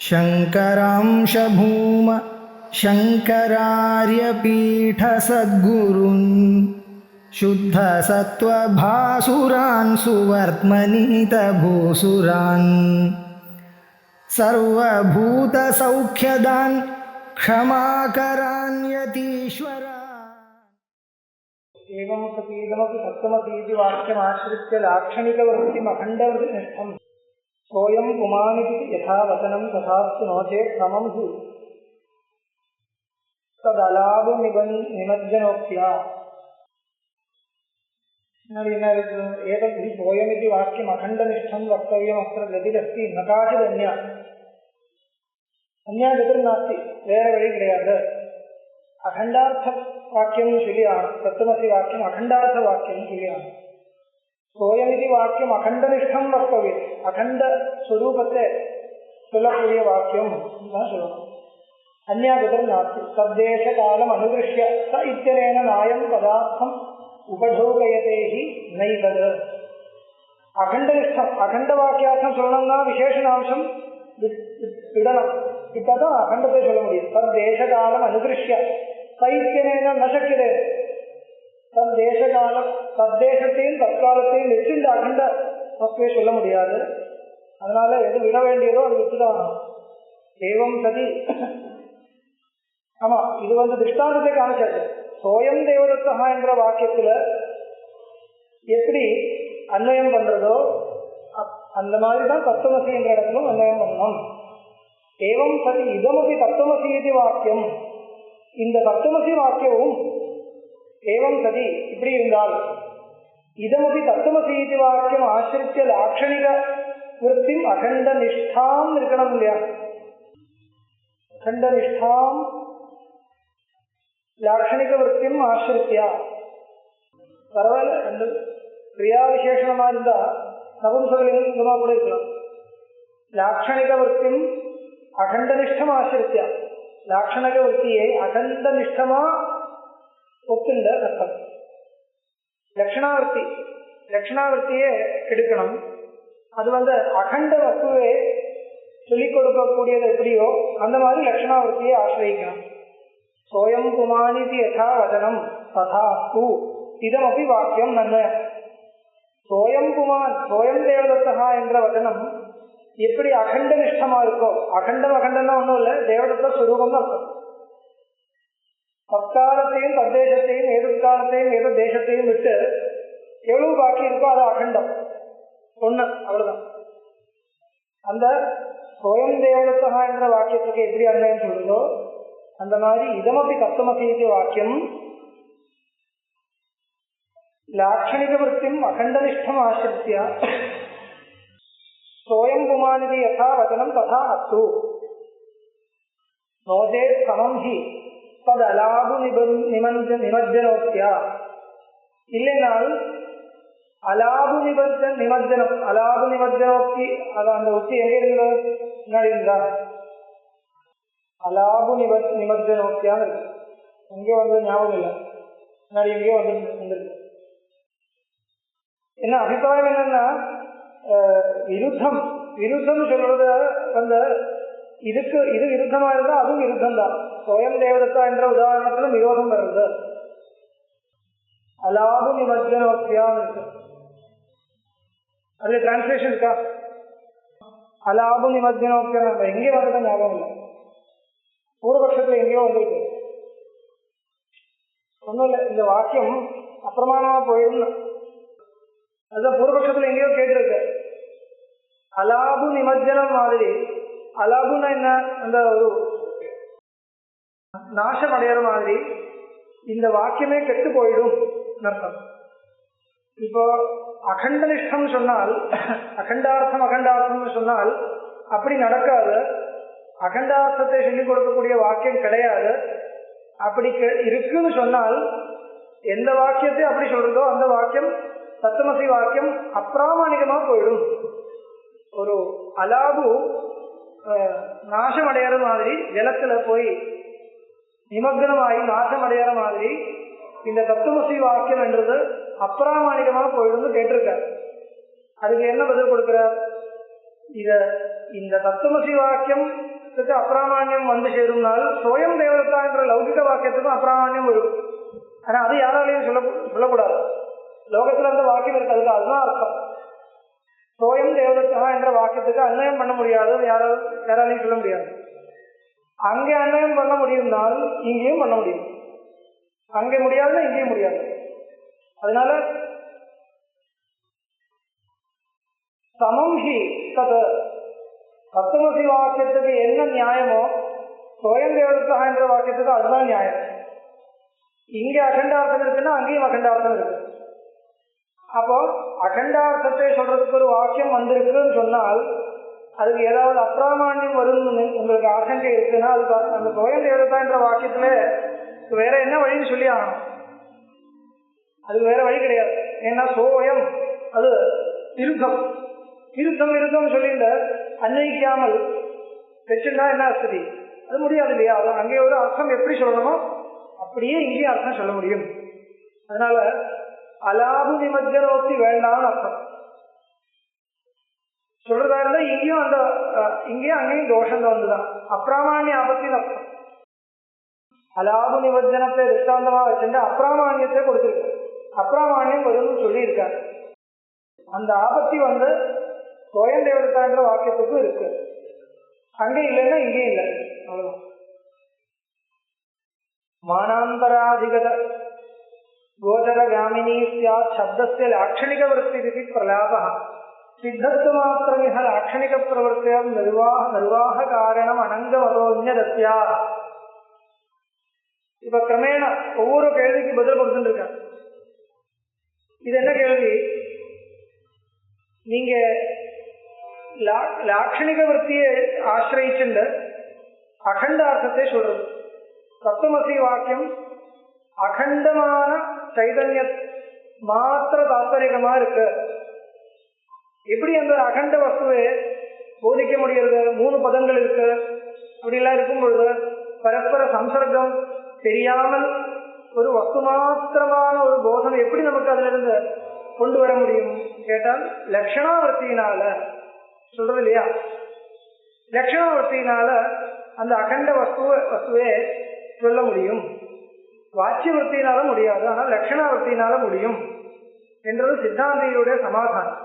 शङ्करांश भूम शङ्करार्यपीठसद्गुरून् शुद्धसत्त्वभासुरान् सुवर्त्मनीतभूसुरान् सर्वभूतसौख्यदान् क्षमाकरान् यतीश्वरान्। एवं सतीदमपि सप्तमतीति वाक्यमाश्रित्य लाक्षणिकवृत्तिम् अखण्डवृत्तिनिष्ठम् सोऽयं पुमानिति यथा वचनं तथास्तु नो चेत् समं हि तदलाभनिमज्जनोक्त्या। एतद्धि सोऽयमिति वाक्यम् अखण्डनिष्ठं वक्तव्यमत्र गतिरस्ति न काचिदन्या अन्या गतिर्नास्ति, வேற வழி கிடையாது. அகண்டார்த்த வாக்கியம் சொல்லியான தத்துவமசி வாக்கியம் அகண்டார்த்த வாக்கியம் சொல்லியான சோயமிதி வாக்கியம் அகண்டனிஷ்டம் வக்தவியம், அகண்ட ஸ்வரூபத்தை சொல்லக்கூடிய வாக்கியம் தான் சொல்லணும். அந்யாகதம் நாஸ்தி. தத்தேச காலம் அனுதிருஷ்ய ச இத்தியனேன நாயம் பதார்த்தம் உபடோகயதேஹி நைதது. அகண்டனிஷ்டம் அகண்ட வாக்கியார்த்தம் சொல்லணும்னா விசேஷணாம்சம் விடணும். இப்பதான் அகண்டத்தை சொல்ல முடியும். தத்தேச காலம் அனுதிருஷ்ய சைத்தியனேன நசக்கியதே. தத்தேசகாலம் தத்தேசத்தையும் தற்காலத்தையும் வச்சு இந்த அகண்ட வஸ்துவை சொல்ல முடியாது. அதனால எது விட வேண்டியதோ அது விட்டுதான். ஏவம் சதி. ஆமா, இது திருஷ்டாந்தத்தை காமிச்சாச்சு. சோயம் தேவதத்தா என்ற வாக்கியத்துல எப்படி அன்வயம் பண்றதோ அந்த மாதிரிதான் தத்துவமசி என்ற இடத்திலும் அன்வயம் பண்ணணும். ஏவம் சதி இதமபி தத்துவமசி இது வாக்கியம். இந்த தத்துவமசி வாக்கியமும் ஏவம் சதி இப்படி இருந்தால் இதமபி தத்துவமசி இது வாக்கியம் ஆசிரித்த லாட்சணிக விருத்திம் அகண்ட நிஷ்டாம் இருக்கணும் இல்லையா? அகண்ட நிஷ்டாம் லாட்சணிக விருத்தியும் ஆசிரித்தியா. பரவாயில்ல, ரெண்டு கிரியா விசேஷமா இருந்தா நபும்சகலிங்கமா கூட இருக்கலாம். லாட்சணிக விருத்தியும் அகண்ட நிஷ்டம் ஆசிரித்தியா. லாட்சணிக விருத்தியை அகண்ட நிஷ்டமா ஒத்துண்ட அர்த்தம். லட்சணாவர்த்தியே எடுக்கணும். அது அகண்ட வஸ்துவை சொல்லிக் கொடுக்கக்கூடியது எப்படியோ அந்த மாதிரி லட்சணாவர்த்தியை ஆசிரியக்கணும். சோயம் புமானிதி யதா வதனம் ததா அஸ்து இதமபி வாக்கியம் நன்ன. சோயம் புமான் சோயம் தேவதத்தா என்ற வதனம் எப்படி அகண்ட நிஷ்டமா இருக்கோ, அகண்டம்னா ஒன்றும் இல்லை, தேவதத்த சுரூபம் அர்த்தம். தற்காலத்தையும் தத்தேசத்தையும் எதிர்காலத்தையும் எது தேசத்தையும் விட்டு எவ்வளவு பாக்கி இருக்கோ அது அகண்டம் ஒண்ணு, அவ்வளவுதான். அந்த சோயம் தேவதத்தா என்ற வாக்கியத்துக்கு எப்படி அன்வயம் சொல்றதோ அந்த மாதிரி இதமபி தத்துவமசி வாக்கியம் லாட்சணிக விருத்தியும் அகண்டனிஷ்டம் ஆசிரித்ய சோயம் புமானிதி யதா வதனம் ததா அஸ்து நோதே சமம் ஹி ததலாபு நிமஜ்ஜனோக்தியா. இல்லைனால் அலாபு நிமஜ்ஜனம் அலாபு நிமஜ்ஜனோக்தி அது அந்த உத்தி எங்க இருந்தது? முன்னாடி இருந்தா அலாபு நிமஜ்ஜனோக்தியான்னு இருக்கு. எங்கே ஞாபகம் இல்லை, முன்னாடி எங்கேயோ வந்துருக்கு. என்ன அபிப்பிராயம் என்னன்னா விருத்தம் சொல்றது இதுக்கு இது விருத்தமா இருந்தா அதுவும் விருத்தம் தான். சோயம் தேவதத்தா என்ற உதாரணத்துல விரோதம் வருது. அலாபு நிமஜ்ஜனோக்தியான்னு இருக்கு. அதுல டிரான்ஸ்லேஷன் இருக்கா? அலாபு நிமஜ்ஜனோக்தியா எங்கே வந்தது ஞாபகம் இல்லை. பூர்வபக்ஷத்துல எங்கேயோ வந்துருக்கு. ஒன்றும் இல்லை, இந்த வாக்கியம் அப்பிரமாணமா போயிடும். அதுதான் பூர்வபக்ஷத்துல எங்கேயோ கேட்டிருக்கு. அலாபு நிமஜ்ஜனம் மாதிரி. அலாபுன்னா என்ன? அந்த ஒரு நாசம் அடையிற மாதிரி இந்த வாக்கியமே கெட்டு போயிடும் அர்த்தம். இப்போ அகண்டனிஷ்டம் சொன்னால் அகண்டார்த்தம் சொன்னால் அப்படி நடக்காது. அகண்டார்த்தத்தை சொல்லிக் கொடுக்கக்கூடிய வாக்கியம் கிடையாது. அப்படி இருக்குன்னு சொன்னால் எந்த வாக்கியத்தை அப்படி சொல்றதோ அந்த வாக்கியம் தத்துவமசி வாக்கியம் அப்பிராமாணிகமா போயிடும். ஒரு அலாபு நாசம் அடையிற மாதிரி ஜலத்துல போய் நிமக்னமாகி நாசம் அடையிற மாதிரி இந்த தத்துவமசி வாக்கியம் என்றது அப்பிராமாணிகமா போயிடும் கேட்டிருக்கார். அதுக்கு என்ன பதில் கொடுக்கிறார்? இந்த தத்துவமசி வாக்கியம் வாக்கியத்துக்கு அப்பிராமான்யம் வந்து சேரும்னால் சோயம் தேவதத்தா என்ற லௌகிக வாக்கியத்துக்கும் அப்பிராமான்யம் வரும். ஆனா அது யாராலையும் சொல்லக்கூடாது. லோகத்துல இருந்த வாக்கியம் இருக்கிறதுக்கு அதுதான் அர்த்தம். சோயம் தேவதத்தா என்ற வாக்கியத்துக்கு அன்வயம் பண்ண முடியாது, யாராலையும் சொல்ல முடியாது. அங்கே அன்வயம் பண்ண முடியும்னால் இங்கேயும் பண்ண முடியும். அங்கே முடியாதுன்னா இங்கேயும் முடியாது. அதனால சமம் ஹி தத் தத்துவமசி வாக்கியத்துக்கு என்ன நியாயமோ சோயம் தேவதத்தா என்ற வாக்கியத்துக்கு அதுதான் நியாயம். இங்கே அகண்டார்த்தம் இருக்குன்னா அங்கேயும் அகண்டார்த்தம் இருக்கு. அப்போ அகண்டார்த்தத்தை சொல்றதுக்கு ஒரு வாக்கியம் வந்திருக்குன்னு சொன்னால் அதுக்கு ஏதாவது அப்பிராமான்யம் வரும்னு உங்களுக்கு ஆசங்கை இருக்குன்னா அது அந்த சோயம் தேவதத்தா என்ற வாக்கியத்துல வேற என்ன வழின்னு சொல்லி ஆகணும். அதுக்கு வேற வழி கிடையாது. ஏன்னா சோயம் அது விருத்தம் விருத்தம் சொல்லிட்டு அன்வைக்காமல் வச்சுட்டா என்ன அர்த்ததி? அது முடியாது இல்லையா? அது அங்கே ஒரு அர்த்தம் எப்படி சொல்லணுமோ அப்படியே இங்கேயும் அர்த்தம் சொல்ல முடியும். அதனால அலாபு நிமஜ்ஜனோக்தி வேண்டாம்னு அர்த்தம் சொல்றதா இருந்தா இங்கேயும் இங்கேயும் அங்கேயும் தோஷம் வந்துதான் அப்பிராமான்ய ஆபத்தின்னு அர்த்தம். அலாபு நிமஜ்ஜனத்தை திருஷ்டாந்தமா வச்சுட்டு அப்பிராமான்யத்தை கொடுத்துருக்கு. அப்பிராமான்யம் வரும்னு சொல்லி இருக்காரு. அந்த ஆபத்தி வந்து சோயம் தேவதத்தா என்ற வாக்கியத்துக்கும் இருக்கு. அங்கே இல்லைன்னா இங்கேயும் இல்லை. அவ்வளவுதான். மானாந்தராதிகத கோச்சர காமினி ஸ்யாத் சப்தஸ்ய லாட்சணிக விருத்தி பிரலாப சித்தத்து மாத்திரமிக லாட்சணிக பிரவர்த்தியம் நிர்வாக காரணம் அனங்கமதோன்யதஸ்யா. இப்ப கிரமேண ஒவ்வொரு கேள்விக்கு பதில் கொடுத்துட்டு இருக்க. இது என்ன கேள்வி? நீங்க லாட்சணிக விற்த்தியை ஆசிரியிச்சுண்டு அகண்டார்த்தத்தை சொல்றது. தத்துவமசி வாக்கியம் அகண்டமான சைதன்ய மாத்திர தாத்பரிகமா இருக்கு. எப்படி அந்த அகண்ட வஸ்துவை போதிக்க முடியறது? 3 பதங்கள் இருக்கு. அப்படிலாம் இருக்கும் பொழுது பரஸ்பர சம்சர்க்கம் தெரியாமல் ஒரு வஸ்து மாத்திரமான ஒரு போதனை எப்படி நமக்கு அதுல இருந்து கொண்டு வர முடியும் கேட்டால் லட்சணாவர்த்தியினால சொல்றது இல்லையா? லட்சணாவர்த்தியினால அந்த அகண்ட வஸ்துவே சொல்ல முடியும். வாட்சியவர்த்தியினால முடியாது, ஆனால் லட்சணாவர்த்தியினால முடியும் என்றது சித்தாந்தியுடைய சமாதானம்.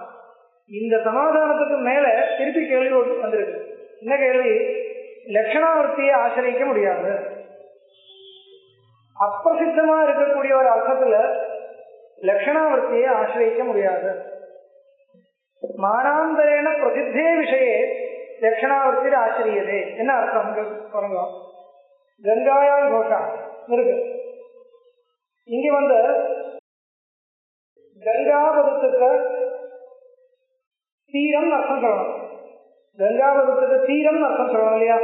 இந்த சமாதானத்துக்கு மேல திருப்பி கேள்வி வந்திருக்கு. என்ன கேள்வி? லட்சணாவர்த்தியை ஆசிரியிக்க முடியாது. அப்பிரசித்தமா இருக்கக்கூடிய ஒரு அர்த்தத்துல லட்சணாவர்த்தியை ஆசிரியிக்க முடியாது. மானாந்தரேன பிரசித்தே விஷயே லட்சணாவர்த்தியை ஆசிரியதே. என்ன அர்த்தம் பாருங்க. கங்காயால் கோஷா இருக்கு. இங்க வந்து கங்காபதத்துக்கு தீரம் அர்த்தம் சொல்லணும். கங்காபதத்துக்கு தீரம் அர்த்தம் சொல்லணும் இல்லையா?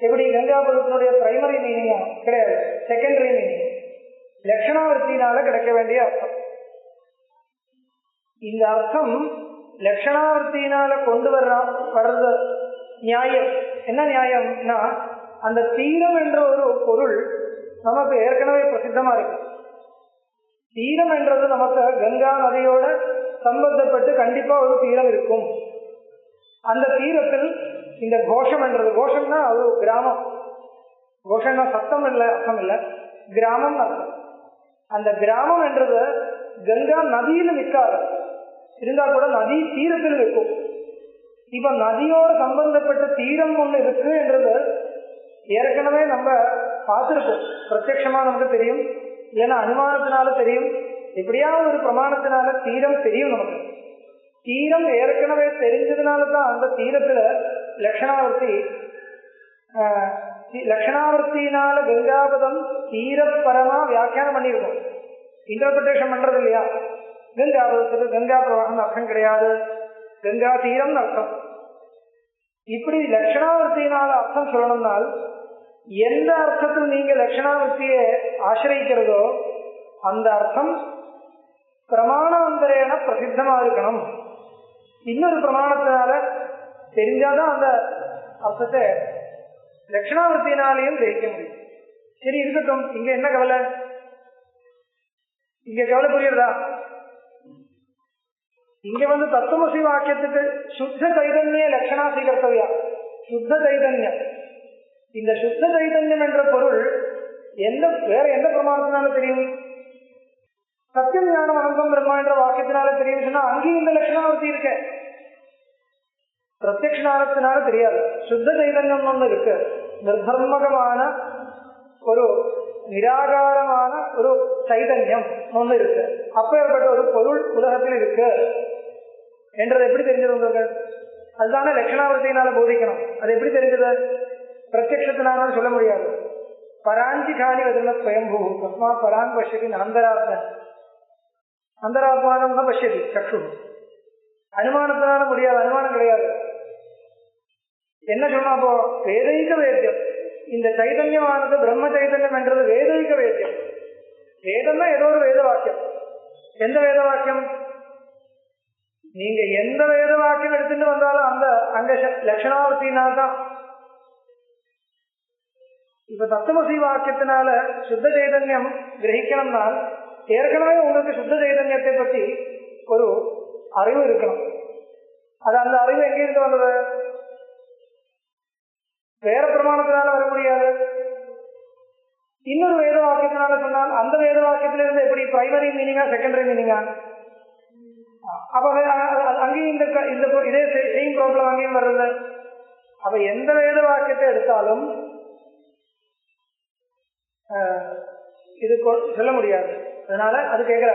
எப்படி? கங்காபதத்தினுடைய பிரைமரி மீனிங்கா கிடையாது, செகண்டரி மீனிங். லட்சணாவர்த்தியினால கிடைக்க வேண்டிய அர்த்தம். இந்த அர்த்தம் லட்சணாவர்த்தியினால கொண்டு வர்றது நியாயம். என்ன நியாயம்னா, அந்த தீரம் என்ற ஒரு பொருள் நமக்கு ஏற்கனவே பிரசித்தமா இருக்கு. தீரம் என்றது நமக்கு கங்கா நதியோட சம்பந்தப்பட்டு கண்டிப்பா ஒரு தீரம் இருக்கும். அந்த தீரத்தில் இந்த கோஷம் என்றது, கோஷம்னா அது கிராமம். கோஷம்னா சத்தம் இல்லை, அர்த்தம் இல்லை, கிராமம் அர்த்தம். அந்த கிராமம் என்றது கங்கா நதியில நிற்காது, இருந்தா கூட நதி தீரத்தில் இருக்கும். இப்ப நதியோடு சம்பந்தப்பட்ட தீரம் ஒண்ணு இருக்கு என்றது ஏற்கனவே நம்ம பார்த்திருக்கோம். பிரத்யட்சமா நமக்கு தெரியும், இல்லைன்னா அனுமானத்தினால தெரியும், எப்படியாவது ஒரு பிரமாணத்தினால தீரம் தெரியும் நமக்கு. தீரம் ஏற்கனவே தெரிஞ்சதுனாலதான் அந்த தீரத்துல லட்சணாவர்த்தியினால கங்காபதம் தீரப்பரமா வியாக்கியானம் பண்ணியிருக்கோம், இன்டர்பிரேஷன் பண்றது இல்லையா? கங்காபதத்துக்கு கங்கா பிரவாகம் அர்த்தம் கிடையாது, கங்கா தீரம் அர்த்தம். இப்படி லட்சணாவர்த்தியினால அர்த்தம் சொல்லணும்னால் எந்த அர்த்தத்தில் நீங்க லட்சணாவர்த்தியை ஆசிரியிக்கிறதோ அந்த அர்த்தம் பிரமாணாந்தரேன பிரசித்தமா இருக்கணும். இன்னொரு பிரமாணத்தினால தெரிஞ்சாதான் அந்த அர்த்தத்தை லட்சணாவர்த்தியினாலையும் கிரகிக்க முடியும். சரி, இருக்கட்டும். இங்க என்ன கவலை? இங்க கவலை புரியுறதா? இங்க வந்து தத்துவமசி வாக்கியத்துக்கு சுத்த சைதன்ய லட்சணா சீகர்த்தவியா. சுத்த சைதன்யம் இந்த சுத்த சைதன்யம் என்ற பொருள் வேற எந்த பிரமாணத்தினால தெரியும்? சத்தியம் ஞானம் அனந்தம் பிரம்மா என்ற வாக்கியத்தினால தெரியும் சொன்னா அங்கேயும் இந்த லட்சணாவர்த்தி இருக்க. பிரத்யக்ஷானத்தினால தெரியாது. சுத்த சைதன்யம் ஒன்று இருக்கு, நிர்தர்மகமான ஒரு நிராகாரமான ஒரு சைதன்யம் ஒன்று இருக்கு. அப்பேற்பட்ட ஒரு பொருள் உலகத்தில் இருக்கு என்றது எப்படி தெரிஞ்சது உங்களுக்கு? அதுதானே லட்சணாவர்த்தியினால போதிக்கணும். அது எப்படி தெரிஞ்சது? பிரத்யக்ஷத்தினால சொல்ல முடியாது. பராஞ்சி காலி வதில்ல ஸ்வயம்பூ தஸ்மாத் பராங் பஷ்யதி அந்தராத்மன் அந்தராத்மானம் தான் பஷ்யதி சக்ஷு. அனுமானத்தினால முடியாது, அனுமானம் கிடையாது. என்ன சொன்னா அப்போ வேதைக வேத்தியம். இந்த சைதன்யமானது பிரம்ம சைதன்யம் என்றது வேதைக வேத்தியம். வேதம்னா ஏதோ ஒரு வேத வாக்கியம். எந்த வேத வாக்கியம்? நீங்க எந்த வேத வாக்கியம் எடுத்துட்டு வந்தாலும் அந்த அங்க லட்சணாவர்த்தினால்தான். இப்ப தத்துவசி வாக்கியத்தினால சுத்த சைதன்யம் கிரகிக்கணும்னால் ஏற்கனவே உங்களுக்கு சுத்த சைதன்யத்தை பற்றி ஒரு அறிவு இருக்கணும். அது அந்த அறிவு எங்கிருந்து வந்தது? வேற பிரமாணத்தினால வர முடியாது. இன்னொரு வேத வாக்கியத்தினால சொன்னால் அந்த வேத வாக்கியத்திலிருந்து எப்படி பிரைமரி மீனிங்கா செகண்டரி மீனிங்கா? அப்ப அங்கேயும் இதே சேம் ப்ராப்ளம் அங்கேயும் வருது. அப்ப எந்த வேத வாக்கியத்தை எடுத்தாலும் இது சொல்ல முடியாது. அதனால அது கேட்கிற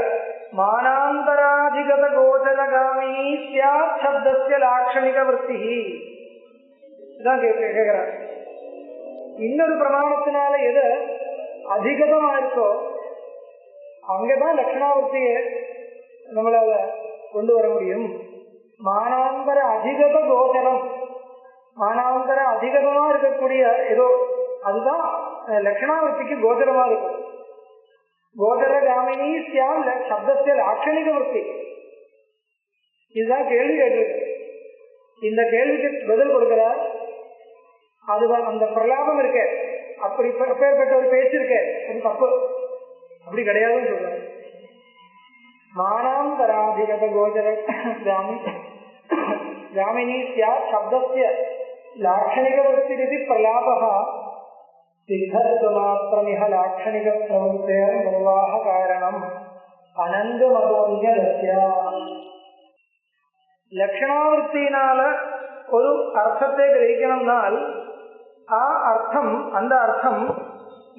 மானாந்தராதிகத கோச்சரகாமி ஸ்யாத் சப்தஸ்ய லாக்ஷணிக விருத்தி இதான் கேட்கிறார். இன்னொரு பிரமாணத்தினால எது அதிகதமா இருக்கோ அங்கதான் லட்சணாவர்த்தியை நம்மளால கொண்டு வர முடியும். மானாந்தர அதிகத கோச்சரம், மானாந்தர அதிகதமா இருக்கக்கூடிய ஏதோ அதுதான் லட்சணாவர்த்திக்கு கோச்சரமா இருக்கும். கோச்சர காமினி சியாம் சப்தஸ்ய லாட்சணிக விருத்தி. இதுதான் கேள்வி கேட்டிருக்கு. இந்த கேள்விக்கு பதில் கொடுக்கிறார். அதுதான் அந்த பிரலாபம் இருக்க. அப்படி அப்பேற்பட்ட ஒரு பேச்சு இருக்க, அது தப்பு. அப்படி கிடையாதுன்னு சொல்ற. மானாந்தராதிகத கோச்சர காமினி சியாத் சப்தஸ்ய லாட்சணிக விருத்தி பிரலாபா சித்தத்வமாத்திரமிஹ லாட்சணிக பிரவருத்தேர் நிர்வாக காரணம் அனந்தமதோன்யதஸ்யா. லட்சணாவர்த்தியினால ஒரு அர்த்தத்தை கிரகிக்கணும்னால் அந்த அர்த்தம்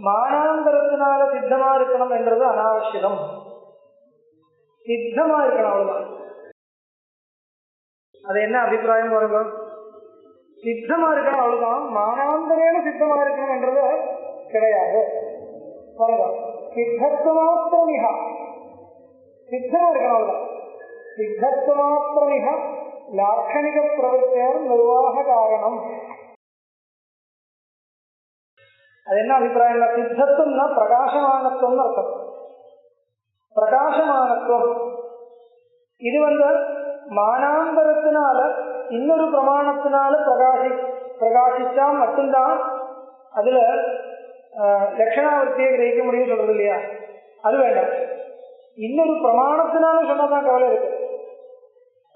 மானாந்தரத்தினால சித்தமா இருக்கணும் என்றது அனாவசியம். சித்தமா இருக்கணும், அவ்வளவுதான். அது என்ன அபிப்பிராயம் பாருங்க. சித்தமா இருக்கணும், அவ்வளவுதான். மானாந்தரேன சித்தமா இருக்கணும் என்றது கிடையாது. சித்தத்துவமாத்திரமிகா சித்தமா இருக்கணும், அவ்வளவுதான். சித்தத்துவமாத்திரமிக லாட்சணிக பிரவருத்தேர் நிர்வாக காரணம். அது என்ன அபிப்பிராயம்? சித்தத்துவம்னா பிரகாசமானத்துவம் அர்த்தம். பிரகாசமானத்துவம் இது மானாந்தரத்தினால இன்னொரு பிரமாணத்தினால பிரகாசிச்சா மட்டும்தான் அதுல லட்சணாவர்த்தியை கிரகிக்க முடியும் சொல்றது இல்லையா? அது வேண்டாம். இன்னொரு பிரமாணத்தினால சொன்னதான் கவலை இருக்கு.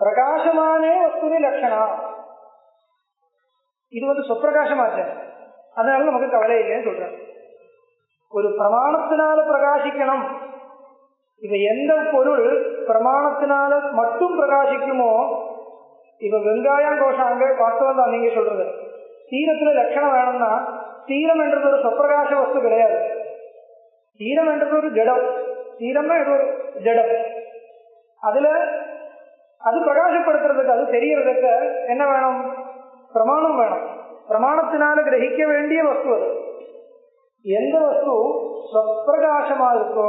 பிரகாசமானே வஸ்துனி லட்சணா, இது சொப்பிரகாசமாச்சு, அதனால நமக்கு கவலை இல்லைன்னு சொல்றேன். ஒரு பிரமாணத்தினால பிரகாசிக்கணும். இப்ப எந்த பொருள் பிரமாணத்தினால மட்டும் பிரகாசிக்குமோ, இப்ப வெங்காயம் கோஷம் அங்க வாஸ்தவம் தான் நீங்க சொல்றது. தீரத்துல லட்சணம் வேணும்னா தீரம் என்றது ஒரு சொப்பிரகாச வஸ்து கிடையாது. தீரம் என்றது ஒரு ஜடம். தீரம்னா இது ஒரு ஜடம். அதுல அது பிரகாசப்படுத்துறதுக்கு, அது தெரியறதுக்கு என்ன வேணும்? பிரமாணம் வேணும். பிரமாணத்தினால கிரகிக்க வேண்டிய வஸ்து அது. எந்த வஸ்து சொப்பிரகாசமா இருக்கோ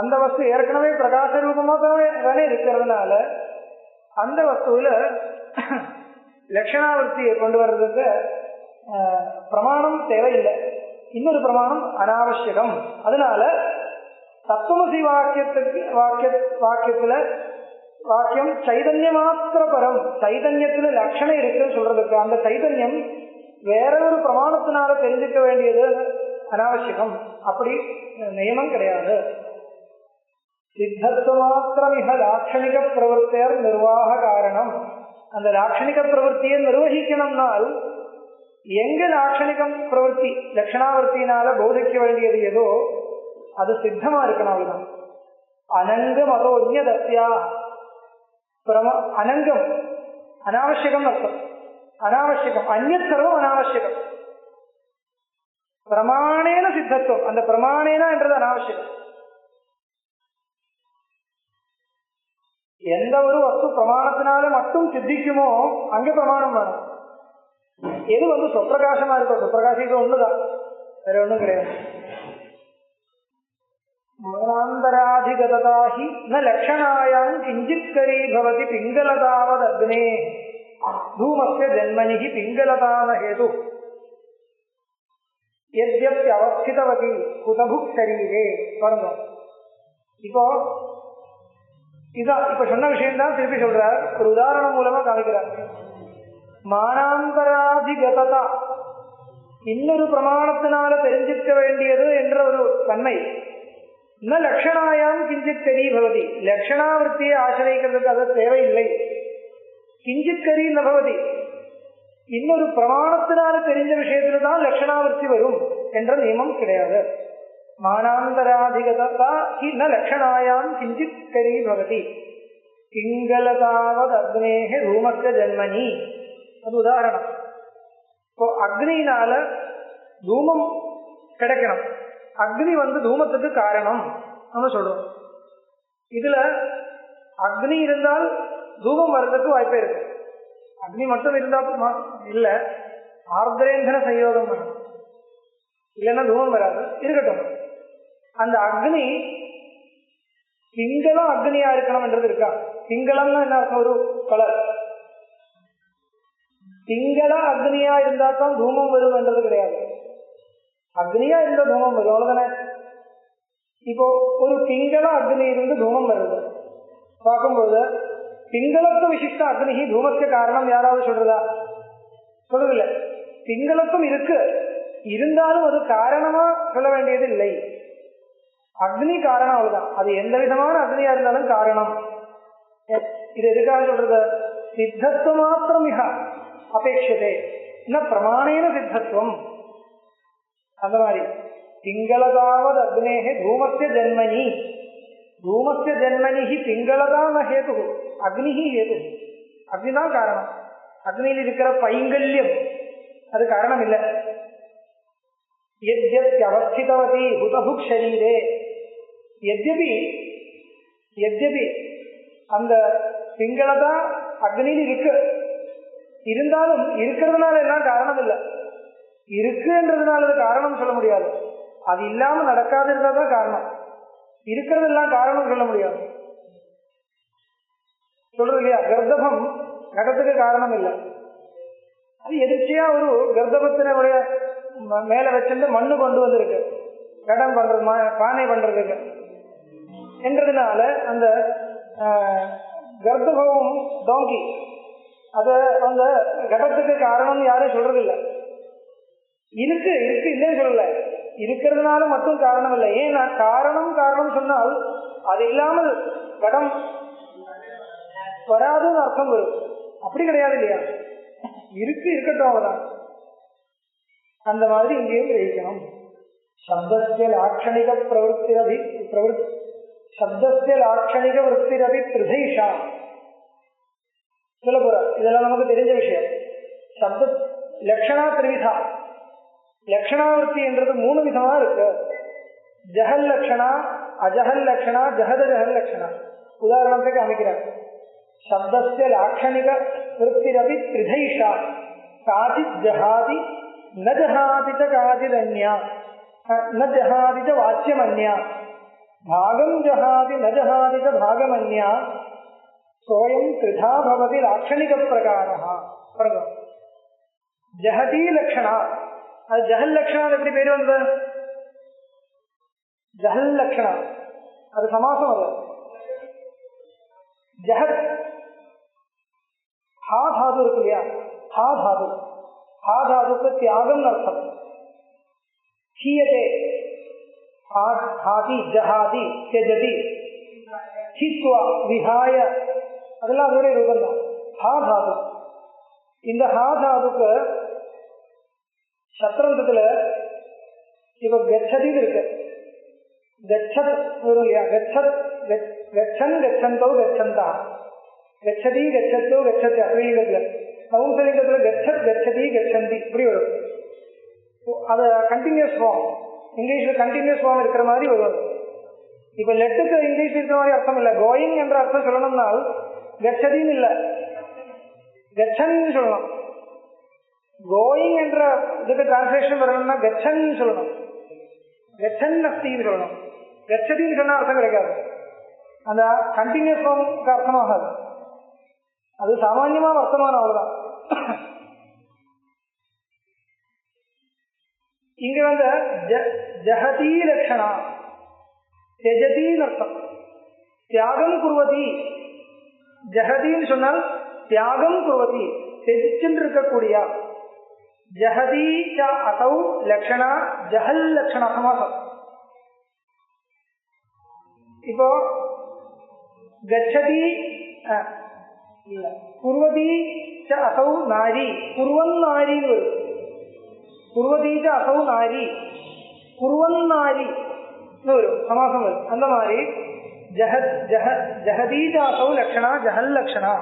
அந்த வஸ்து ஏற்கனவே பிரகாச ரூபமா தானே இருக்கிறதுனால அந்த வஸ்துவில லட்சணாவர்த்தியை கொண்டு வர்றதுக்கு பிரமாணம் தேவையில்லை. இன்னொரு பிரமாணம் அனாவசியம். அதனால தத்துவமசி வாக்கியத்துல வாக்கியம் சைதன்ய மாத்திர பரம், சைதன்யத்துல லட்சணம் இருக்குன்னு சொல்றதுக்கு அந்த சைதன்யம் வேற ஒரு பிரமாணத்தினால தெரிஞ்சுக்க வேண்டியது அனாவசியம். அப்படி நியமம் கிடையாது. சித்தத்துவமாத்திரமிக லாட்சணிக பிரவருத்தேர் நிர்வாக காரணம். அந்த லாட்சணிக பிரவருத்தியை நிர்வகிக்கணும்னால் எங்க லாட்சணிகம் பிரவருத்தி லட்சணாவர்த்தியினால போதிக்க வேண்டியது ஏதோ அது சித்தமா இருக்கணும். அவ்வளவுதான். அனங்கம் அதோன்யதத்யா அனங்கம் அனாவசியகம் அர்த்தம். அனாவசியகம் அந்நியத் சர்வம் அனாவசியகம். பிரமாணேன சித்தத்துவம். அந்த பிரமாணேனா என்றது அனாவசியகம். எந்த ஒரு வஸ்து பிரமாணத்தினால மட்டும் சித்திக்குமோ அங்க பிரமாணம் வேணும். எது சொப்பிரகாசமா இருக்கும், சொப்பிரகாசிக்கு ஒண்ணுதான், வேற ஒண்ணும் கிடையாது. மௌனாந்தராதிகதாஹி ந லக்ஷணாயாம் கிஞ்சித் கரி பவதி பிங்களதாவத் அக்னே தூமஸ்ய ஜன்மனிஹி பிங்களதான ஹேது யத்யப்ய அவஸ்திதவதி குதபுக் சரீரே. பாருங்க, இப்போ இதான் இப்ப சொன்ன விஷயம் தான் திருப்பி சொல்றார். ஒரு உதாரணம் மூலமா காமிக்கிறார். மானாந்தராதிகதா, இன்னொரு பிரமாணத்தினால தெரிஞ்சிக்க வேண்டியது என்ற ஒரு தன்மை. இன்ன லட்சணாயாம் கிஞ்சித் கரி பவதி, லட்சணாவிற்த்தியை ஆசிரியக்கிறதுக்கு அது தேவையில்லை. கிஞ்சித் கரி நபவதி, இன்னொரு பிரமாணத்தினால தெரிஞ்ச விஷயத்துல தான் லட்சணாவிற்த்தி வரும் என்ற நியமம் கிடையாது. மானாந்தராதிகதா ந லட்சணாயாம் கிஞ்சித் கரி பவதி பிங்களதாவத் அக்னேஹ தூமஸ்ய ஜன்மனி. அது உதாரணம். இப்போ அக்னியினால தூமம் கிடைக்கணும். அக்னி தூமத்துக்கு காரணம் நம்ம சொல்றோம். இதுல அக்னி இருந்தால் தூமம் வர்றதுக்கு வாய்ப்பே இருக்கு. அக்னி மட்டும் இருந்தா இல்ல, ஆர்திரேந்திர சயோகம் வேணும், இல்லைன்னா தூமம் வராது. இருக்கட்டும், அந்த அக்னி பிங்களம் அக்னியா இருக்கணும் என்றது இருக்கா? பிங்களம்னா என்ன அர்த்தம்? ஒரு கலர். பிங்கள அக்னியா இருந்தா தான் தூமம் வரும் என்றது கிடையாது. அக்னியா இருந்தா தூமம் வரும், அவ்வளவுதானே. இப்போ ஒரு பிங்கள அக்னி இருந்து தூமம் வருது பார்க்கும்போது, பிங்களத்துவ விசிஷ்ட அக்னி தூமத்துக்கு காரணம் யாராவது சொல்றதா? சொல்றதில்லை. பிங்களத்துவம் இருக்கு, இருந்தாலும் அது காரணமா சொல்ல வேண்டியது இல்லை. அக்னி காரணம், அவ்வளவுதான். அது எந்த விதமான அக்னியா இருந்தாலும் காரணம். இது எதுக்காக சொல்றது? சித்தத்துவ மாத்திரம் மிக அபேட்சதே ந பிரமாணேன சித்தத்துவம். அந்த மாதிரி பிங்களதாவது அக்னேஹே தூமஸ்ய ஜன்மனி, தூமஸ்ய ஜன்மனிஹி பிங்களதா ந ஹேது, அக்னிஹி ஹேது. அக்னிதான் காரணம். அக்னியில் இருக்கிற பைங்கல்யம் அது காரணம் இல்லை. யத்யப்ய அவஸ்திதவதி ஹுதபுக் ஷரீரே, யத்யபி அந்த பிங்களதா அக்னியில் இருக்கு, இருந்தாலும் இருக்கிறதுனால எல்லாம் காரணம் இல்லை. இருக்குன்றதுனால அது காரணம் சொல்ல முடியாது. அது இல்லாம நடக்காது இருந்தாதான் காரணம். இருக்கிறது எல்லாம் காரணம் சொல்ல முடியாது. சொல்றது இல்லையா? கர்ப்பம் கடத்துக்கு காரணம் இல்லை. அது எதிர்ச்சியா ஒரு கர்ப்பத்தினுடைய மேல வச்சிருந்து மண்ணு கொண்டு வந்திருக்கு கடம் பண்றது, பானை பண்றதுக்கு என்றதுனால அந்த கர்ப்பமும் டோங்கி அது அந்த கடத்துக்கு காரணம் யாரும் சொல்றது இல்லை. இருக்கு இல்லைன்னு சொல்லல, இருக்கிறதுனால மட்டும் காரணம் இல்லை. ஏன்னா காரணம் சொன்னால் அது இல்லாமல் கடம் வராதுன்னு அர்த்தம் வரும். அப்படி கிடையாது இல்லையா? இருக்கட்டும், அவதான். அந்த மாதிரி இங்கேயும் கிரகிக்கணும். சப்தஸ்ய லாட்சணிக பிரவருத்திரபி சப்தஸ்ய லாட்சணிக விற்த்திரபி திரிதைஷா சொல்ல போற. இதெல்லாம் நமக்கு தெரிஞ்ச விஷயம். சப்த லட்சணா திரிவிதா, லட்சணாவிற்த்தி என்றது 3 விதமா இருக்கு. ஜஹல் லட்சணா, அஜஹல் லட்சணா, ஜஹத ஜஹல் லட்சணா. உதாரணத்துக்கு அமைக்கிறார். சப்தஸ்ய லாட்சணிக விற்த்திரபி திரிதைஷா காச்சித் ஜஹாதி ந ஜஹாதி ச காச்சிதன்யா ந ஜஹாதி ச வாச்சியமன்யா பாகம் ஜஹாதி ந ஜஹாதி ச பாகமன்யா சோயம் திரிதா பவதி லாட்சணிக பிரகாரஹ. ஜஹதி லட்சணா, அது ஜஹல் லட்சணா எப்படி பேரு வந்தது? ஜஹல் லட்சணா அது சமாசம் அல்ல. ஜஹத் ஹா தாது இருக்கு இல்லையா? ஹா தாதுக்கு தியாகம் அர்த்தம். ஹீயதே ஹாதி ஜஹாதி தியஜதி ஹித்வா விஹாய, அதெல்லாம் அதோடைய ரூபம் தான். ஹா தாது. இந்த ஹா தாதுக்கு சத்ரந்தத்துல இப்ப கச்சதின்னு இருக்கு. கச்சத் வரும் இல்லையா? கச்சத் கச்சன் கச்சந்தோ கச்சந்தா, கச்சதி கச்சத்தோ கச்சத்தி அஸ்வீகத்துல. நவுசலிங்கத்துல கச்சத் கச்சதி கச்சந்தி இப்படி வரும். அது கண்டினியூஸ் ஃபார்ம். இங்கிலீஷ்ல கண்டினியூஸ் ஃபார்ம் இருக்கிற மாதிரி வரும். இப்ப லெட்டுக்கு இங்கிலீஷ் இருக்கிற மாதிரி அர்த்தம் இல்லை. கோயிங் என்ற அர்த்தம் சொல்லணும்னால் கச்சதின்னு இல்லை, கச்சன் சொல்லணும். கோயிங் என்ற இதுக்கு டிரான்ஸ்லேஷன் வரணும்னா கச்சன் சொல்லணும், கச்சன் அஸ்தின்னு சொல்லணும். கச்சதின்னு சொன்னா அர்த்தம் கிடைக்காது. அந்த கண்டினியூஸ் ஃபார்முக்கு அர்த்தமாகாது. அது சாமான்யமா வர்த்தமானம், அவ்வளவுதான். இங்க வந்து ஜஹதி லட்சணா, தெஜதின்னு அர்த்தம். தியாகம் குருவதி. ஜஹதின்னு சொன்னால் தியாகம் குருவதி, தெஜிச்சுன்னு இருக்கக்கூடிய. ஜஹதி ச அசௌ லட்சணா ஜஹல் லட்சணா சமாசம். இப்போ கச்சதி இல்ல, குருவதி ச அசௌ நாரி, குருவன் நாரின்னு வரும். குருவதி ச அசௌ நாரி, குருவன் நாரி வரும், சமாசம் வரும். அந்த மாதிரி ஜஹதி ச அசௌ லட்சணா ஜஹல் லட்சணா,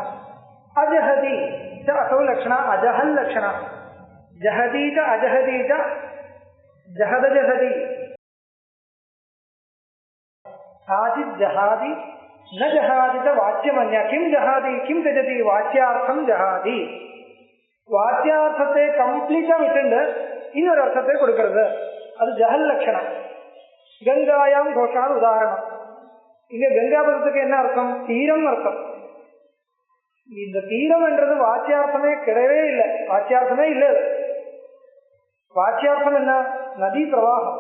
அஜஹதி ச அசௌ லட்சணா அஜஹல் லட்சணா, ஜஹதி ச அஜஹதி ச ஜஹத ஜஹதி, காச்சித் ஜஹாதி ந ஜஹாதி ச வாச்சியமன்யா, கிம் ஜஹாதி கிம் தெஜதி, வாச்சியார்த்தம் ஜஹாதி. வாச்சியார்த்தத்தை கம்ப்ளீட்டா விட்டுண்டு இன்னொரு அர்த்தத்தை கொடுக்கிறது, அது ஜஹல் லட்சணம். கங்காயாம் கோஷான் உதாரணம். இங்க கங்காபதத்துக்கு என்ன அர்த்தம்? தீரம் அர்த்தம். இந்த தீரம் என்றது வாச்சியார்த்தமே கிடையவே இல்லை, வாச்சியார்த்தமே இல்லை. வாச்சியார்த்தம் என்ன? நதி பிரவாகம்.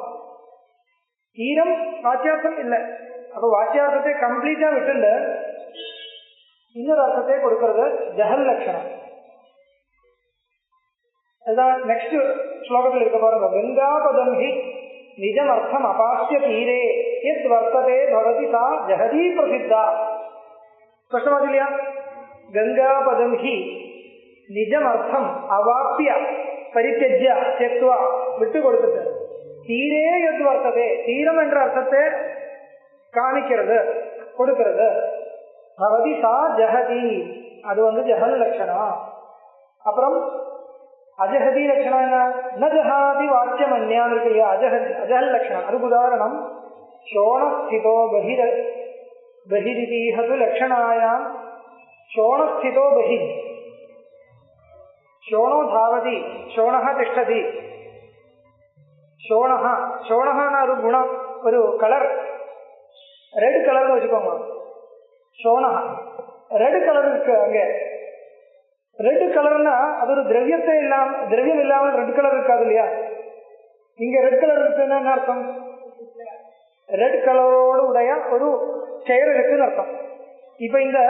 தீரம் வாச்சியார்த்தம் இல்லை. அப்ப வாச்சியார்த்தத்தை கம்ப்ளீட்டா விட்டுண்டு இன்னொரு அர்த்தத்தை கொடுக்கிறது ஜஹல் லட்சணம். அதுதான் நெக்ஸ்ட் ஸ்லோகத்தில் இருக்க பாருங்க. கங்காபதம் ஹி நிஜம் அர்த்தம் அபாஸ்ய தீரே எத் வர்த்ததே பவதி சா ஜஹதி பிரசித்தா. ஸ்பஷ்டமாக இல்லையா? கங்காபதம் ஹி நிஜம் அர்த்தம் அவாப்பிய பரித்தஜ்ய செக்வா, விட்டு கொடுத்துட்டு, தீரே எத் வர்த்ததே, தீரம் என்ற அர்த்தத்தை காமிக்கிறது, கொடுக்கிறது. பவதி சா ஜஹதி, அது வந்து ஜஹல் லட்சணம். அப்புறம் அஜஹதி லட்சணம் என்ன? ந ஜஹாதி வாக்கியம் அந்யான் இருக்கு இல்லையா? அஜஹல் லட்சணம். அதுக்கு உதாரணம் சோணஸ்திதோ பஹிரிதீஹது லட்சணாயாம். சோணஸ்திதோ பஹி, சோணோ தாவதி, சோணஹ திஷ்டதி. சோணஹ, சோணஹான ஒரு குணம், ஒரு கலர், ரெட் கலர்னு வச்சுக்கோங்க. சோணஹ ரெட் கலர் இருக்கு. அங்க ரெட் கலர்னா அது ஒரு திரவியத்தை இல்லாம, திரவியம் இல்லாமல் ரெட் கலர் இருக்காது இல்லையா? இங்க ரெட் கலர் இருக்குன்னா என்ன அர்த்தம்? ரெட் கலரோடு உடைய ஒரு செயல் இருக்குன்னு அர்த்தம். இப்ப இந்த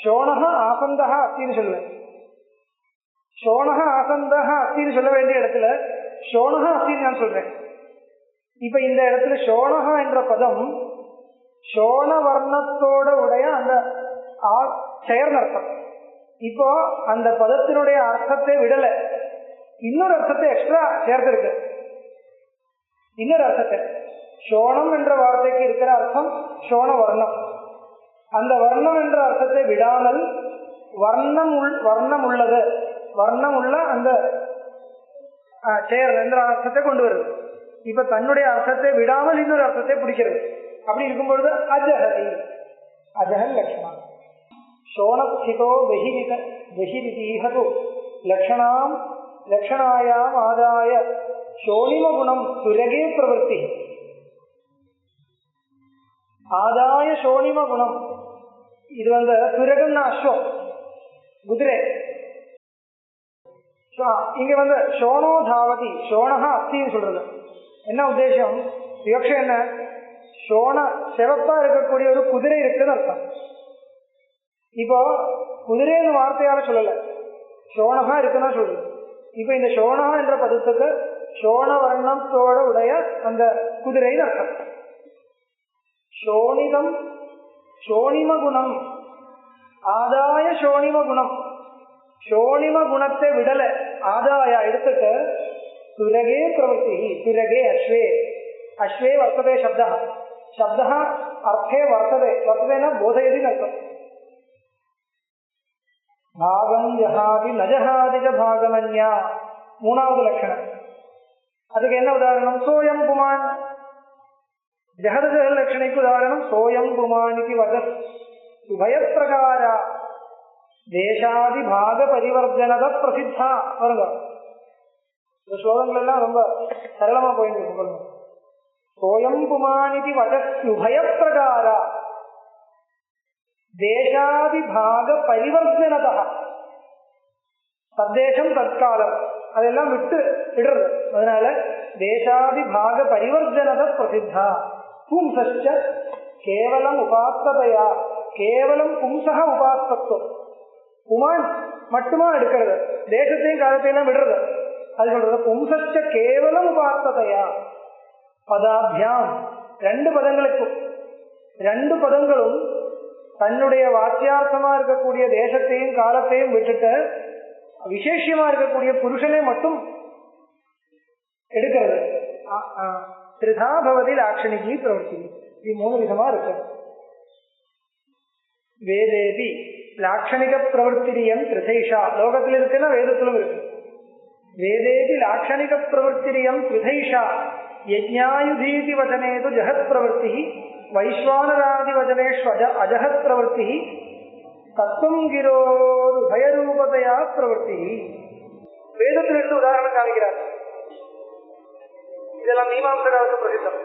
சோணஹ ஆசந்தஹ அஸ்தின்னு சொல்லுவேன். சோணஹ ஆசந்தஹ அஸ்தின்னு சொல்ல வேண்டிய இடத்துல சோணஹ அஸ்தின்னு நான் சொல்றேன். இப்ப இந்த இடத்துல சோணஹ என்ற பதம் சோண வர்ணத்தோட உடைய அந்த செயல் அர்த்தம். இப்போ அந்த பதத்தினுடைய அர்த்தத்தை விடல, இன்னொரு அர்த்தத்தை எக்ஸ்ட்ரா சேர்த்திருக்கு. இன்னொரு அர்த்தத்தை, சோணம் என்ற வார்த்தைக்கு இருக்கிற அர்த்தம் சோண வர்ணம். அந்த வர்ணம் என்ற அர்த்தத்தை விடாமல் வர்ணம் உள்ளது, வர்ணம் உள்ள அந்த செயல் என்ற அர்த்தத்தை கொண்டு வருது. இப்ப தன்னுடைய அர்த்தத்தை விடாமல் இன்னொரு அர்த்தத்தை பிடிக்கிறது. அப்படி இருக்கும்பொழுது அஜஹதி, அஜஹல் லட்சணம். சோணஸ்திதோ பஹிரிதீஹது லட்சணாம் லட்சணாயாம் ஆதாய சோணிம குணம் துரகே பிரவருத்தி. ஆதாய சோணிம குணம், இது வந்து துரகம்னா அஸ்வம், குதிரை. இங்க வந்து சோனோ தாவதி, சோனஹா அஸ்தின்னு சொல்றது. என்ன உத்தேசம்? விவக்ஷம் என்ன? சோன சிவப்பா இருக்கக்கூடிய ஒரு குதிரை இருக்குன்னு அர்த்தம். இப்போ குதிரைன்னு வார்த்தையால சொல்லல, சோனகா இருக்குன்னா சொல்றது. இப்ப இந்த சோனகா என்ற பதத்துக்கு சோன வர்ணத்தோட உடைய அந்த குதிரைன்னு அர்த்தம். சோனிதம் சோணிம குணம் ஆதாய சோணிம குணம். சோணிம குணத்தை விடல, ஆதாய எடுத்துட்டு तुरगे प्रवृत्तिः तुरगे अश्वे अश्वे वर्तते शब्दः शब्दः अर्थे वर्तते वर्तते न बोधयति अर्थम् भागं जहाति न जहाति च भागमन्या मूणावद् लक्षणम् ಅದಕ್ಕೆ என்ன உதாரணம் சோயம் புமான் ஜஹத ஜஹ லட்சணைக்கு உதாரணம் சோயம் புமான் இது வதஸ் உபயப்பிரகார தேசாதி பாக பரிவர்த்தனத பிரசித்தா வருங்க இந்த ஸ்லோகங்கள் எல்லாம் ரொம்ப சரளமா போயிட்டு இருக்கு சோயம் புமான் இது வதஸ் உபயப்பிரகார தேசாதி பாக பரிவர்த்தனத தத்தேசம் தற்காலம் அதெல்லாம் விடுறது அதனால தேசாதி பாக பரிவர்த்தனத பிரசித்தா பும்சச்ச கேவலம் உபாஸ்ததையா கேவலம் பும்சக உபாஸ்தத்துவம் புமான் மட்டுமா எடுக்கிறது தேசத்தையும் காலத்தையெல்லாம் விடுறது அது சொல்றது பும்சச்ச கேவலம் உபாஸ்ததையா பதாபியாம் ரெண்டு பதங்களும் தன்னுடைய வாக்கியார்த்தமா இருக்கக்கூடிய தேசத்தையும் காலத்தையும் விட்டுட்டு விசேஷமா இருக்கக்கூடிய புருஷனை மட்டும் எடுக்கிறது திரிதா பவதி லாட்சணிகி பிரவர்த்தி இது மூணு விதமா இருக்கு வேதேதி லாட்சணிக பிரவர்த்திரியம் திரிதைஷா லோகத்தில் இருக்குன்னா வேதத்திலும் இருக்கு வேதேதி லாட்சணிக பிரவர்த்திரியம் திரிதைஷா யஜ்ஞாயுதீதி வச்சனேது ஜஹத் பிரவர்த்தி வைஸ்வானராதி வச்சனேஷு அஜஹத் பிரவர்த்தி தத்துவம் கிரோது பயரூபதையா பிரவர்த்தி வேதத்திலிருந்து உதாரணம் காமிக்கிறார் இதெல்லாம் மீமாம்சகாவுக்கு பிரசித்தம்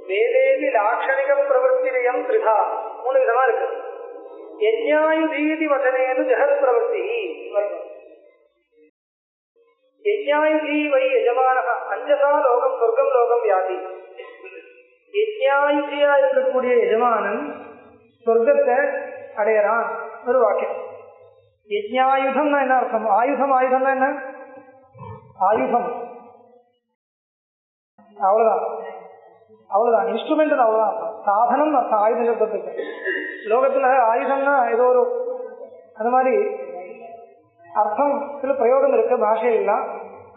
வேதேதி லாட்சணிக பிரவர்த்திரியம் திரிதா மூணு விதமா இருக்கு யஜ்ஞாயுதீதி வச்சனேது ஜஹத் பிரவர்த்தி யஜ்ஞாயுதி வை யஜமானஹ அஞ்சசா லோகம் சொர்க்கம் லோகம் யாதி யஜ்ஞாயுதியா இருக்கக்கூடிய எஜமானன் சொர்க்கத்தை அடையறான் ஒரு வாக்கியம் யஜ்ஞாயுதம்னா என்ன அர்த்தம் ஆயுதம்னா என்ன ஆயுதம் அவ்வளவுதான் இன்ஸ்ட்ருமெண்ட் அவ்வளவுதான் சாதனம் அர்த்தம் ஆயுத சப்தத்துக்கு லோகத்துல ஆயுதம்னா ஏதோ ஒரு அந்த மாதிரி அர்த்தம் சில பிரயோகம் இருக்கு பாஷையெல்லாம்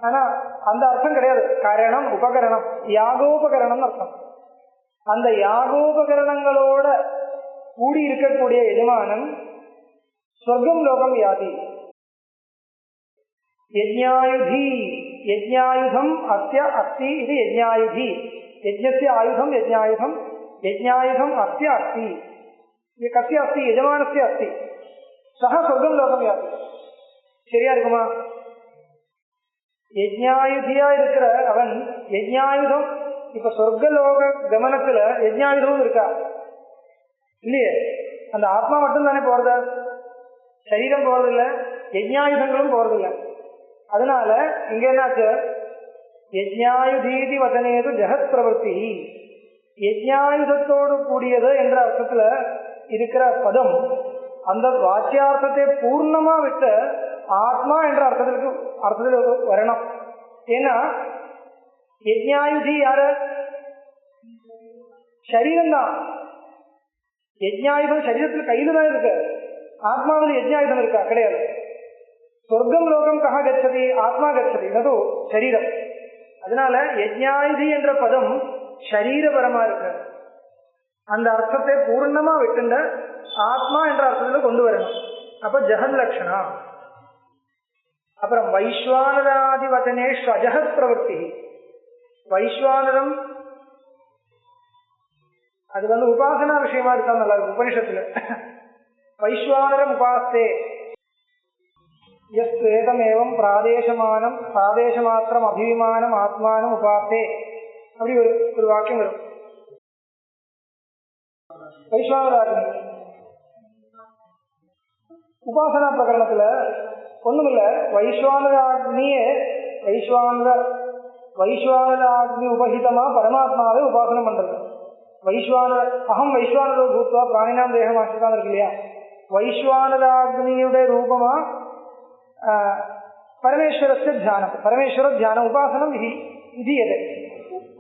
ஆனா அந்த அர்த்தம் கிடையாது கரணம் உபகரணம் யாகோபகரணம் அர்த்தம் அந்த யாகோபகரணங்களோட கூடி இருக்கக்கூடிய எஜமானன் சொர்க்கம் லோகம் யாதி யஜ்ஞாயுதி யஜ்ஞாயுதம் அஸ்ய அஸ்தி இது யஜ்ஞாயுதி யஜ்ஞஸ்ய ஆயுதம் யஜ்ஞாயுதம் யஜ்ஞாயுதம் அஸ்ய அஸ்தி இது கஸ்ய அஸ்தி யஜமானஸ்ய அஸ்தி சஹ சொர்க்கம் லோகம் யாதி சரியா இருக்குமா யஜ்ஞாயுதியா இருக்கிற அவன் யஜ்ஞாயுதம் இப்ப சொர்க்கலோக கமனத்துல யஜ்ஞாயுதமும் இருக்கா இல்லையே அந்த ஆத்மா மட்டும் தானே போறது சரீரம் போறதில்லை யஜ்ஞாயுதங்களும் போறதில்லை அதனால இங்க என்னாச்சு யஜ்ஞாயுதீதி வசனேது ஜெகத் பிரவர்த்தி யஜ்ஞாயுதத்தோடு கூடியது என்ற அர்த்தத்துல இருக்கிற பதம் அந்த வாக்கியார்த்தத்தை பூர்ணமா விட்டு ஆத்மா என்ற அர்த்தத்துக்கு வரணும் ஏன்னா யஜ்ஞாயுதி யாரு சரீரம்தான் யஜ்ஞாயுதம் சரீரத்தில் கையில தான் இருக்கு ஆத்மாவில் யஜ்ஞாயுதம் இருக்கா கிடையாது சொர்க்கம் லோகம் கஹ கச்சதி ஆத்மா கச்சதி அது சரீரம் அதனால யஜ்ஞாயுதி என்ற பதம் சரீரபரமா இருக்கு அந்த அர்த்தத்தை பூர்ணமா விட்டுண்ட ஆத்மா என்ற அர்த்தத்துல கொண்டு வரணும் அப்ப ஜஹத் லட்சணா அப்புறம் வைஸ்வானராதி வச்சனேஷு அஜஹத் பிரவர்த்தி வைஸ்வானரம் அது உபாசனா விஷயமா இருக்கா நல்லா இருக்கு உபனிஷத்துல வைஸ்வானரம் உபாஸ்தே ஏதமேவம் பிராதேசமானம் பிராதேசமாத்திரம் அபிமானம் ஆத்மானம் உபாஸ்தே அப்படி ஒரு வாக்கியம் வரும் வைஸ்வானராக்னி உபாசனா பிரகரணத்துல ஒண்ணுமில்ல வைஸ்வானராக்னியே வைஸ்வானராக்னி உபஹிதமா பரமாத்மாவை உபாசனம் பண்றது அகம் வைஸ்வானரோ பூத்வா பிராணினாம் தேகம் ஆசிரிதான் இருக்கு இல்லையா வைஸ்வானராக்னியுடைய ரூபமா பரமேஸ்வரஸ்ய தியானம் பரமேஸ்வர தியானம் உபாசனம் விதியது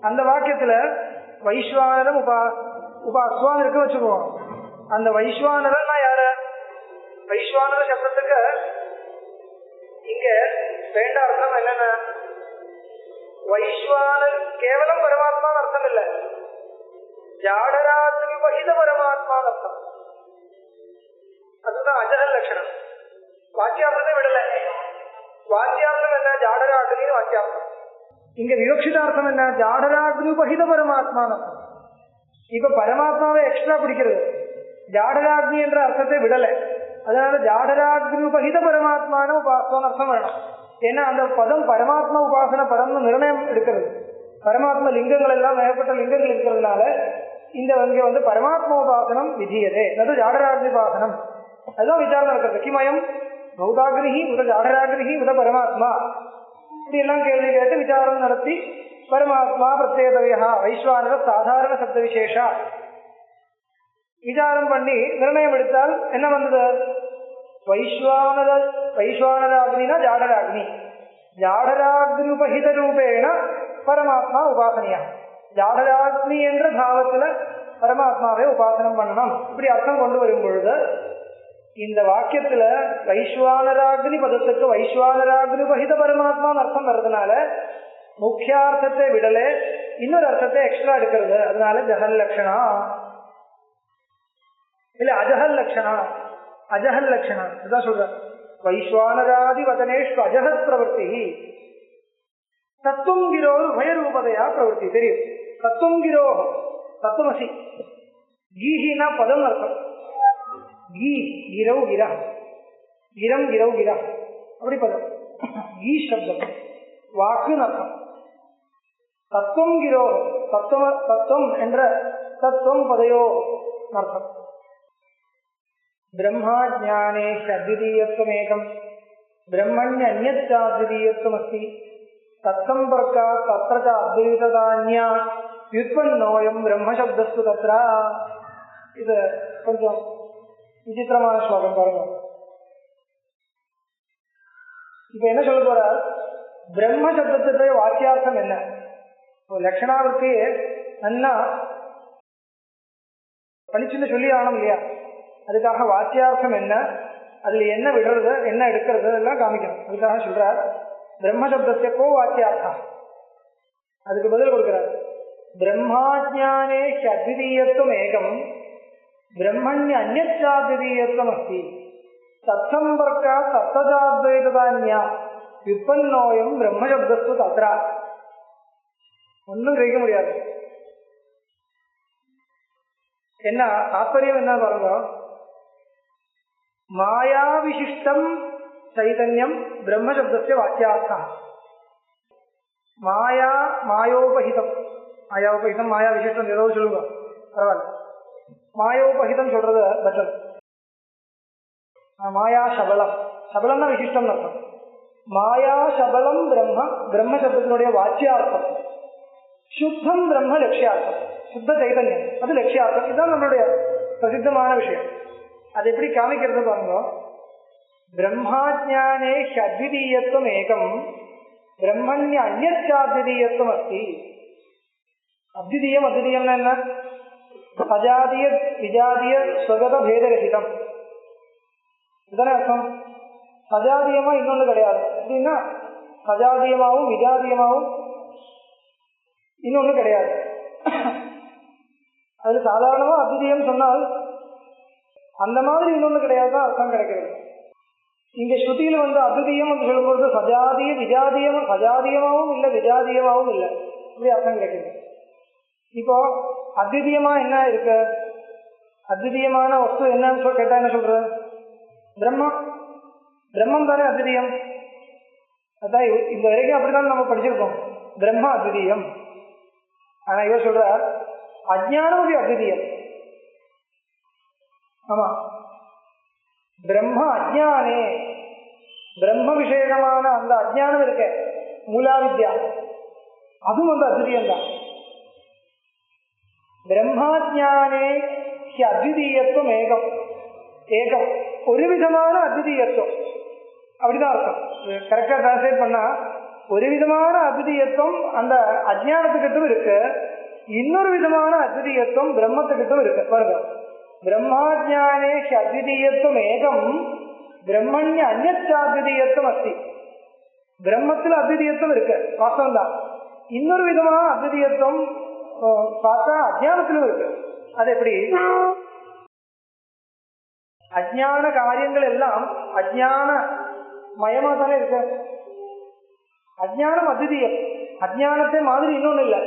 அந்த வாக்கியத்துல வைஸ்வானரம் உபாஸ்வான் இருக்கு வச்சுக்குவோம் அந்த வைஸ்வானரன்னா யாரு வைஸ்வானர சப்தத்துக்கு இங்க வேண்ட அர்த்தம் என்னன்னா வைஸ்வானர் கேவலம் பரமாத்மான்னு அர்த்தம் இல்லை, ஜாடராத்ரிபகித பரமாத்மான்னு அர்த்தம். அதுதான் அஜகல் லட்சணம். வாக்கியார்த்தத்தை விடல. வாக்கியார்த்தம் என்ன? ஜாடராக்னின்னு வாக்கியார்த்தம். இங்க விவக்ஷிதார்த்தம் என்ன? ஜாடராக்னிபகித பரமாத்மான்னு அர்த்தம். இப்ப பரமாத்மாவை எக்ஸ்ட்ரா பிடிக்கிறது, ஜாடராக்னி என்ற அர்த்தத்தை விடல. அதனால ஜாடராக்னிபகித பரமாத்மான உபாசன அர்த்தம் வேணும். ஏன்னா அந்த பதம் பரமாத்மா உபாசன பதம்னு நிர்ணயம் எடுக்கிறது. பரமாத்மா லிங்கங்கள் எல்லாம் ஏகப்பட்ட லிங்கங்கள் இருக்கிறதுனால இங்க வந்து பரமாத்மா உபாசனம் விதியதே, அது ஜாடராக்னி உபாசனம். அதுதான் விசாரணை இருக்கிறது. கிமயம் பௌதாகிரிஹி உத ஜாடராகிரிஹி உத பரமாத்மா, இப்படி எல்லாம் கேள்வி கேட்டு விசாரம் நடத்தி பரமாத்மா பிரத்யேகதவியா வைஸ்வானர சாதாரண சப்த விசேஷா விசாரம் பண்ணி நிர்ணயம் எடுத்தால் என்ன வந்தது? வைஸ்வானராக்னினா ஜாடராக்னி, ஜாடராக்னி உபஹித ரூபேண பரமாத்மா உபாசனையா, ஜாடராக்னி என்ற பாவத்துல பரமாத்மாவை உபாசனம் பண்ணணும். இப்படி அர்த்தம் கொண்டு வரும் பொழுது இந்த வாக்கியத்துல வைஸ்வானராக்னி பதத்துக்கு வைஸ்வானராக்னி உபஹித பரமாத்மான்னு அர்த்தம் வர்றதுனால முக்கியார்த்தத்தை விடலே இன்னொரு அர்த்தத்தை எக்ஸ்ட்ரா எடுக்கிறது. அதனால ஜஹல் லட்சணா இல்ல அஜஹல் லட்சணா. அஜஹல் லட்சணா இதுதான் சொல்ற. வைஸ்வானராதி வதனேஷு அஜஹத் பிரவர்த்தி தத்துவம் கிரோ உபயரூபதையா பிரவர்த்தி. தெரியும் தத்துவம் கிரோ தத்துவமசி. கீஹினா பதம் அர்த்தம். கீ கிரௌ கிரா கிரம் கிரௌ கிரா அப்படி பதம். கீ சப்தம் வாக்குன்னு அர்த்தம். தத்துவம் கிரோ தத்துவம் என்ற தத்துவம் பதையோ அர்த்தம். பிரம்மா ஜானே அத்விதீயத்வமேகம் பிரம்மண்ய அன்யத்சாத்விதீயத்வம் அஸ்தி தத்சம்பர்க்கா தத்ர ச அத்வைததான்யா வ்யுத்பன்னோயம் பிரம்மசப்தஸ்து தத்ரா. இது கொஞ்சம் விசித்திரமான ஸ்லோகம் பாருங்க. இப்ப என்ன சொல்ல போற? பிரம்ம சப்தத்துடைய வாக்கியார்த்தம் என்ன? லட்சணாவிற்கு நன்னா பளிச்சுன்னு சொல்லி ஆகணும் இல்லையா? அதுக்காக வாக்கியார்த்தம் என்ன, அதுல என்ன விடுறது என்ன எடுக்கிறது எல்லாம் காமிக்கணும். அதுக்காக சொல்றார் பிரம்ம சப்தத்துக்கோ வாக்கியார்த்தம். அதுக்கு பதில் கொடுக்கிறார். பிரம்மாஜானே அத்விதீயத்துவம் ஏகம் பிரம்மண்ய அன்யத்சாத்விதீயத்துவம் அஸ்தி தத்சம்பர்க்கா தத்தஜாத்வைததான்யா விற்பன்னோயம் பிரம்மசப்தஸ்து தத்ரா. ஒன்றும் கிரகிக்க முடியாது. என்ன தாற்பயம் என்ன பாருங்க? மாயா விசிஷ்டம் சைதன்யம் பிரம்மசப்தஸ்ய வாக்கியார்த்தம். மாயா மாயோபஹிதம், மாயோபஹிதம் மாயா விசிஷ்டம் ஏதோ சொல்லுங்க பரவாயில்ல. மாயோபஹிதம் சொல்றது பெட்டர். மாயா சபலம், சபலம்னா விசிஷ்டம் அர்த்தம். மாயா சபலம் பிரம்ம சப்தத்தினுடைய வாக்கியார்த்தம். சுத்தம் பிரம்ம லட்சியார்த்தம், சுத்த சைதன்யம் அது லட்சியார்த்தம். இதுதான் நம்மளுடைய பிரசித்தமான விஷயம். அது எப்படி காமிக்கிறது பாருங்க. பிரம்மாஜானே அத்விதீயத்துவம் ஏகம் பிரம்மண்ய அன்யத்சாத்விதீயத்துவம் அஸ்தி. அத்விதீயம் அத்விதீயம்னா என்ன? சஜாதிய விஜாதிய ஸ்வகத பேதரகிதம், இதுதானே அர்த்தம். சஜாதியமா இன்னொன்று கிடையாது அப்படின்னா சஜாதியமாவும் விஜாதியமாவும் இன்னொன்று கிடையாது. அது சாதாரணமா அத்விதீயம் சொன்னால் அந்த மாதிரி இன்னொன்று கிடையாதுதான் அர்த்தம் கிடைக்கிறது. இங்க ஸ்ருதியில வந்து அத்விதீயம் என்று சொல்லும்போது சஜாதிய விஜாதியம், சஜாதியமாவும் இல்லை விஜாதியமாவும் இல்லை, இப்படி அர்த்தம் கிடைக்கிறது. இப்போ அத்விதீயமா என்ன இருக்கு? அத்விதீயமான வஸ்து என்னன்னு கேட்டா என்ன சொல்ற? பிரம்மம். பிரம்மம் தானே அத்விதீயம். அதான் இந்த வரைக்கும் அப்படிதான் நம்ம படிச்சிருக்கோம், பிரம்ம அத்விதீயம். ஆனா இவர் சொல்ற அஜ்ஞானம் அத்விதீயம். ஆமா, பிரம்ம அஜ்ஞானே, பிரம்ம விஷயமான அந்த அஜ்ஞானம் இருக்க மூலாவித்யா, அதுவும் வந்து அத்விதீயம் தான். பிரம்மாஜானே அத்விதீயத்துவம் ஏகம், ஏகம் ஒரு விதமான அத்விதீயத்துவம் அப்படிதான் அர்த்தம். கரெக்டா டிரான்ஸ்லேட் பண்ணா ஒரு விதமான அத்விதீயத்துவம் அந்த அஜ்ஞானத்துக்கிட்டும் இருக்கு, இன்னொரு விதமான அத்விதீயத்துவம் பிரம்மத்துக்கிட்டும் இருக்கு. பாருங்க, பிரம்மாஜானே அத்விதீயத்துவம் ஏகம் பிரம்மண்ய அன்யத்சாத்விதீயத்துவம் அஸ்தி. பிரம்மத்துல அத்விதீயத்துவம் இருக்கு வாஸ்தவம் தான், இன்னொரு விதமான அத்விதீயத்துவம் பார்த்தா அஜ்ஞானத்திலும் இருக்கு. அது எப்படி? அஜ்ஞான காரியங்கள் எல்லாம் அஜ்ஞான மயமா தானே இருக்கு. அஜ்ஞானம் அத்விதீயம். அஜ்ஞானத்தை மாதிரி இன்னொன்னு இல்லை.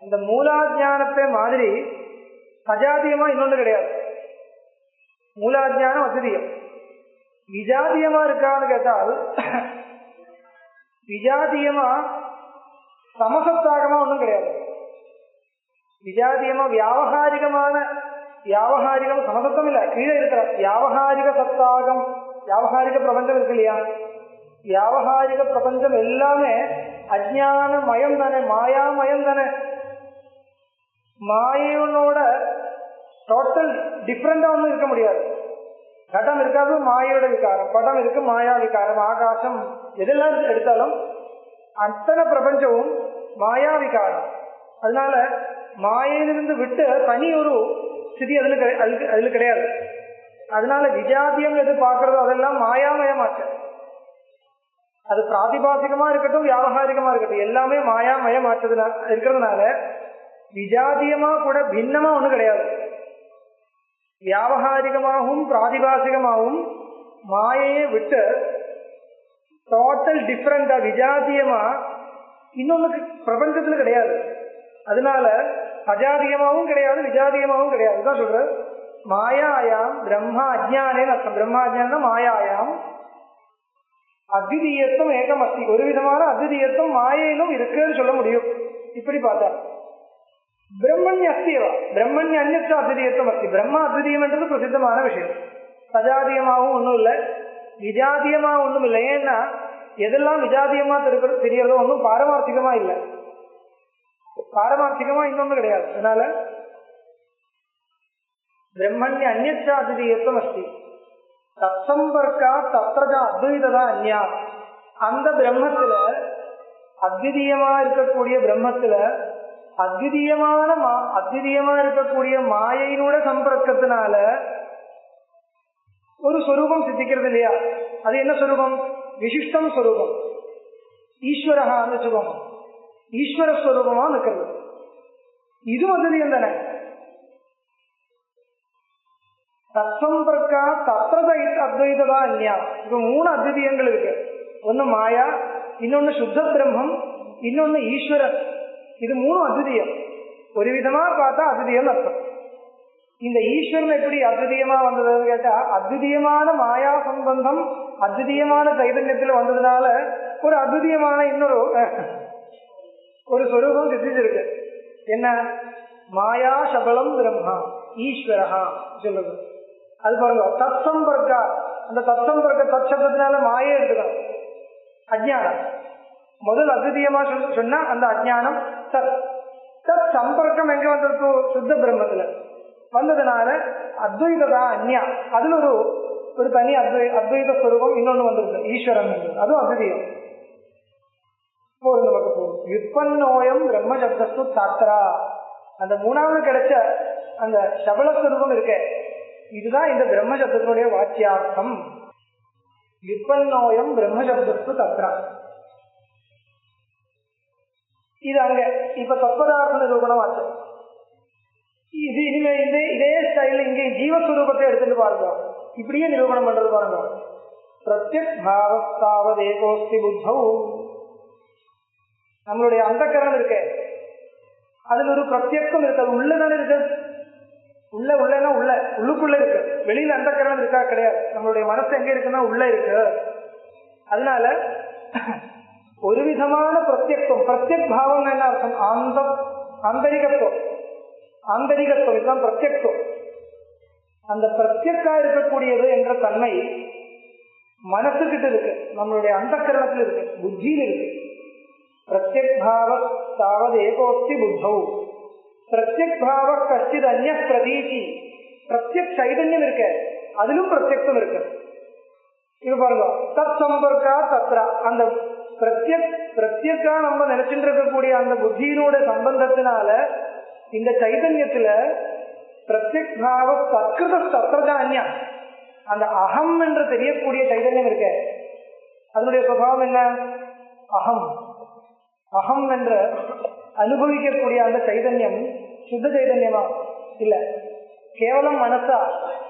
இந்த மூலாஜானத்தை மாதிரி சஜாதியமா இன்னொன்று கிடையாது. மூலாஜானம் அத்விதீயம். விஜாதியமா இருக்கான்னு கேட்டால் விஜாதியமா சமசத்தாகமா ஒன்றும் கிடையாது. விஜாதியமா வியாவகாரிகம் சமசத்தம் இல்லை, கீழே இருக்கிற வியாவகாரிக சத்தாகம், வியாவகாரிக பிரபஞ்சம் இருக்கு இல்லையா, வியாவகாரிக பிரபஞ்சம் எல்லாமே அஜ்ஞான மயம் தானே, மாயாமயம் தானே. மாயோட டோட்டல் டிஃப்ரெண்டா ஒன்றும் இருக்க முடியாது. கடம் இருக்காது, மாயோட விகாரம். படம் இருக்கு, மாயா விகாரம். ஆகாசம் எதெல்லாம் எடுத்தாலும் அத்தனை பிரபஞ்சமும் மாயா விகாரம். அதனால மாயிலிருந்து விட்டு தனி ஒரு ஸ்திதி அதுல கிடையாது. அதனால விஜாதியம் எது பார்க்கறதோ அதெல்லாம் மாயாமயமாச்சு. அது பிராதிபாசிகமா இருக்கட்டும், வியாவகாரிகமா இருக்கட்டும், எல்லாமே மாயாமயமாச்சதுனா இருக்கிறதுனால விஜாதியமா கூட பின்னமா ஒன்றும் கிடையாது. வியாவகாரிகமாகவும் பிராதிபாசிகமாகவும் மாயையை விட்டு டோட்டல் டிஃப்ரெண்டா விஜாதியமா இன்னொன்னுக்கு பிரபஞ்சத்துல கிடையாது. அதனால அஜாதியமாவும் கிடையாது, விஜாதியமாவும் கிடையாது. தான் சொல்ற மாயாயாம் பிரம்மா அஜ்ஞானேன்னு அர்த்தம். பிரம்மா அஜ்ஞானம் மாயாயாம் அத்விதீயத்துவம் ஏகம் அஸ்தி. ஒரு விதமான அத்விதீயத்துவம் மாயையிலும் இருக்குன்னு சொல்ல முடியும். இப்படி பார்த்தா பிரம்மண்ய அஸ்தியவா பிரம்மண்ய அந்நிய அத்விதீயத்துவம் அஸ்தி. பிரம்மா அத்விதீயம் என்றது பிரசித்தமான விஷயம். சஜாதியமாகவும் ஒன்றும் இல்லை, விஜாதியமா ஒன்றும் இல்லை. ஏன்னா எதெல்லாம் விஜாதியமா தெரியறதோ ஒன்றும் பாரமார்த்திகமா இல்லை. பாரமார்த்திகமா இன்னொன்னு கிடையாது. அதனால பிரம்மண்ய அந்நிய அத்விதீயத்துவம் அஸ்தி. தத்சம்பர்க்கா தத்ரஜா அத்வைதா அந்யா. அந்த பிரம்மத்துல அத்விதீயமா இருக்கக்கூடிய பிரம்மத்துல அத்விதீயமா இருக்கக்கூடிய மாயையினோட சம்பர்க்கத்தினால ஒரு ஸ்வரூபம் சித்திக்கிறது இல்லையா? அது என்ன ஸ்வரூபம்? விசிஷ்டம் ஸ்வரூபம். ஈஸ்வரஹா அந்த சுபம் ஈஸ்வர ஸ்வரூபமா இருக்கிறது. இதுவும் அத்விதீயம் தானே. தத்சம்பர்க்கா தத்ரத அத்வைதா அந்யா. இப்ப 3 அத்விதீயங்கள் இருக்கு. ஒன்னு மாயா, இன்னொன்னு சுத்த பிரம்மம், இன்னொன்னு ஈஸ்வரன். இது 3 அத்விதீயம். ஒரு விதமா பார்த்தா அத்விதீயம் அர்த்தம். இந்த ஈஸ்வரன் எப்படி அத்விதீயமா வந்ததுன்னு கேட்டா, அத்விதீயமான மாயா சம்பந்தம் அத்விதீயமான சைதன்யத்துல வந்ததுனால ஒரு அத்விதீயமான இன்னொரு ஒரு ஸ்வரூபம் சித்திச்சிருக்கு. என்ன? மாயா சபலம் பிரம்மா ஈஸ்வரஹா சொல்லுது. அது பாருங்க, தத்சம்பர்க்கா. அந்த தத்சம்பர்க்க தத்சப்தத்தினால மாயை எடுத்துக்கணும். அஜ்ஞானம் முதல் அத்விதீயமா சொன்னா அந்த அஜ்ஞானம் தத் தத் சம்பர்க்கம் எங்க வந்திருக்கு? சுத்த பிரம்மத்துல வந்ததுனால அத்வைதா அந்யா. அதுல ஒரு தனி அத்வைத ஸ்வரூபம் இன்னொன்னு வந்திருக்கு, ஈஸ்வரன். அதுவும் அத்விதீயம். நமக்கு போகும் விற்பன்னோயம் பிரம்ம சப்தஸ்து தாத்ரா. அந்த 3வது கிடைச்ச அந்த சபலஸ்வரூபம் இருக்க, இதுதான் இந்த பிரம்ம சப்தத்தினுடைய வாக்கியார்த்தம். விற்பன்னோயம் பிரம்ம சப்தஸ்து தத்ரா. இது அங்க இப்ப தத்பதார்த்த நிரூபணம் ஆச்சு. இது இனிமே இதே ஸ்டைல இங்கே ஜீவஸ்வரூபத்தை எடுத்துட்டு பாருங்க. இப்படியே நிரூபணம் பண்றது பாருங்க. பிரத்யக் பாவஸ்தாவதேகோஸ்தி புத்தௌ. நம்மளுடைய அந்தக்கரணம் இருக்கு, அதுல ஒரு பிரத்யக்ஷம் இருக்கு. அது உள்ளதானே இருக்கு. உள்ளன்னா உள்ளுக்குள்ள இருக்கு. வெளியில அந்தக்கரணம் இருக்கா? கிடையாது. நம்மளுடைய மனசு எங்க இருக்குன்னா உள்ள இருக்கு. அதனால ஒரு விதமான பிரத்யக்ஷம். பிரத்யக் பாவம் என்ன அர்த்தம்? ஆந்தரிகத்துவம். ஆந்தரிகத்துவம் இதுதான் பிரத்யக்ஷம். அந்த பிரத்யக்கா இருக்கக்கூடியது என்ற தன்மை மனசுகிட்ட இருக்கு, நம்மளுடைய அந்தக்கரணத்துல இருக்கு, புத்தியில இருக்கு. பிரத்யக் பாவ தாவது ஏகோஸ்தி புத்தௌ. பிரத்யக் பாவ கஷ்டித் அந்நிய பிரதீதி. பிரத்யக் சைதன்யம் இருக்க, அதிலும் பிரத்யக்ஷம் இருக்கு. இது பாருங்க, தத் சம்பர்க்கா தத்ரா. அந்த பிரத்யக்கா நம்ம நினைச்சுட்டு இருக்கக்கூடிய அந்த புத்தியினோட சம்பந்தத்தினால இந்த சைதன்யத்துல பிரத்யக் பாவ சத்கிருத தத்ரஜா அந்யா. அந்த அகம் என்று தெரியக்கூடிய சைதன்யம் இருக்க, அதனுடைய சுபாவம் என்ன? அகம். அகம் என்ற அனுபவிக்கக்கூடிய அந்த சைதன்யம் சுத்த சைதன்யமா இல்ல, கேவலம் மனசா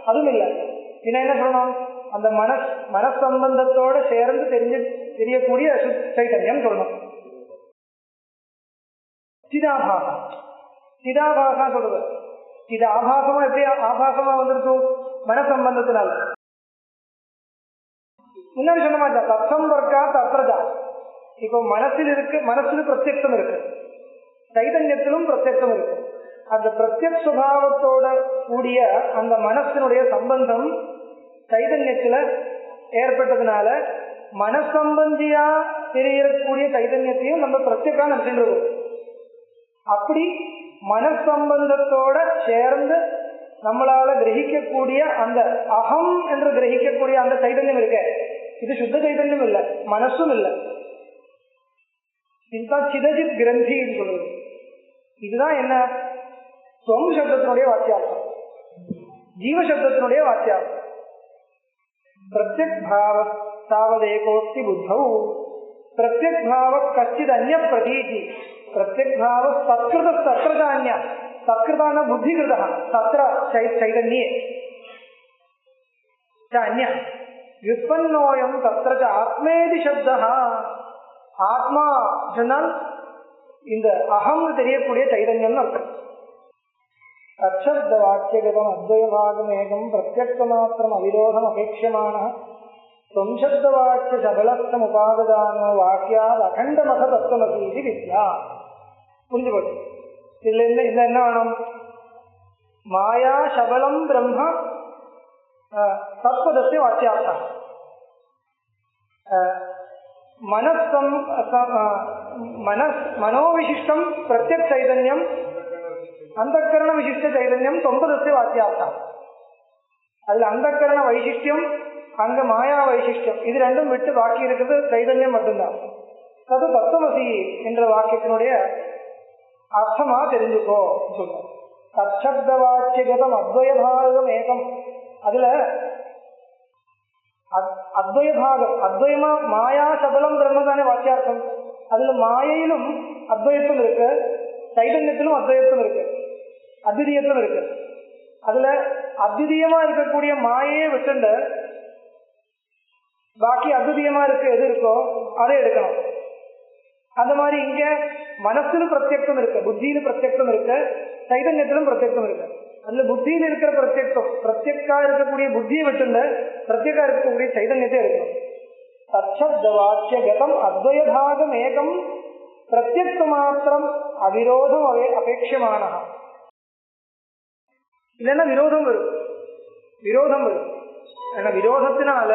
அதுவும் இல்லை. பின்ன என்ன சொல்லணும்? அந்த மனசம்பந்தத்தோட சேர்ந்து தெரியக்கூடிய சைதன்யம் சொல்லணும். சிதாபாசா, சிதாபாசா சொல்றது. இது ஆபாசமா எப்படி ஆபாசமா வந்திருக்கும்? மனசம்பந்தத்தினால. முன்னாடி சொன்ன மாதிரி தத்சம்பர்க்கா தத்ரஜா. இப்போ மனசில் பிரத்யக்ஷம் இருக்கு, சைதன்யத்திலும் பிரத்யக்ஷம் இருக்கு. அந்த பிரத்யக் சுபாவத்தோட கூடிய அந்த மனசினுடைய சம்பந்தம் சைதன்யத்துல ஏற்பட்டதுனால மனசம்பந்தியா தெரியக்கூடிய சைதன்யத்தையும் நம்ம பிரத்யக்கா நினைச்சுருக்கோம். அப்படி மனசம்பந்தத்தோட சேர்ந்து நம்மளால கிரகிக்கக்கூடிய அந்த அகம் என்று கிரகிக்கக்கூடிய அந்த சைதன்யம் இருக்க, இது சுத்த சைதன்யம் இல்லை, மனசும் இல்லை. இதுதான் சிதஜித் கிரந்தி சொல்றது. இதுதான் என்ன? ஸ்வம் சப்தத்தினுடைய வாக்கியார்த்தம், ஜீவசப்தத்தினுடைய வாக்கியார்த்தம். பிரத்யக் பாவ தாவதேகோஸ்தி புத்தௌ பிரத்யக் பாவ கச்சித் அந்நிய பிரதீதி பிரத்யக் பாவ சத்கிருத சத்கிருதான்ய சத்கிருதான புத்திகிருத தத்ர சைதன்யே அந்நிய வ்யுத்பன்னோயம் தத்ர ஆத்மேதி சப்தா. ஆத்மா சொன்னால் இந்த அகம் தெரியக்கூடிய சைதன்யம் அர்த்தம். அச்சப்த வாக்கியகதம் அத்வயபாகமேகம் பிரத்யக்ஷமாத்திரம் அவிரோதம் அபேட்சமான சம்சப்த வாக்கிய சபலஸ்தம் உபாததானோ வாக்கியாத் அகண்டமக தத்துவமசி வித்யா. புரிஞ்சு போச்சு. இதுல இந்த என்ன வேணும்? மாயா சபலம் பிரம்ம தத்வதஸ்ய வாக்கியார்த்தம். மனோவிசிஷ்டம் பிரத்யக் சைதன்யம் அந்தக்கரண விசிஷ்ட சைதன்யம் தொம்பதஸ்ய வாக்கியார்த்தம். அதுல அந்தக்கரண வைசிஷ்டியம் அங்க மாயா வைசிஷ்டியம் இது ரெண்டும் விட்டு பாக்கி இருக்கிறது சைதன்யம் மட்டும்தான். அது தத்துவமசி என்ற வாக்கியத்தினுடைய அர்த்தமா தெரிஞ்சுக்கோ சொல்றோம். தச்சப்த வாக்கியகதம் அத்வயபாகம் ஏகம். அதுல அத்வயபாகம் அத்வயமா மாயா சபலம் பிரம்மதானே வாக்கியார்த்தம். அதுல மாயையிலும் அத்வயத்தும் இருக்கு, சைதன்யத்திலும் அத்வயத்தும் இருக்கு, அத்விதீயத்தும் இருக்கு. அதுல அத்விதீயமா இருக்கக்கூடிய மாயையே விட்டுண்டு பாக்கி அத்விதீயமா இருக்கு எது இருக்கோ அதை எடுக்கணும். அந்த மாதிரி இங்க மனசுல பிரத்யக்ஷம் இருக்கு, புத்தியில பிரத்யக்ஷம் இருக்கு, சைதன்யத்திலும் பிரத்யக்ஷம் இருக்கு. அதுல புத்தியில இருக்கிற பிரத்யக்ஷம் பிரத்யக்கா இருக்கக்கூடிய புத்தியை விட்டுண்டு பிரத்யக்கா இருக்கக்கூடிய சைதன்யத்தை எடுக்கணும். தச்சப்த வாக்கிய கதம் அத்வயபாகம் ஏகம் பிரத்யக்ஷ மாத்திரம் அவிரோதம் அபேட்சமான. இல்லைன்னா விரோதம் வரும், விரோதம் வரும். ஏன்னா விரோதத்தினால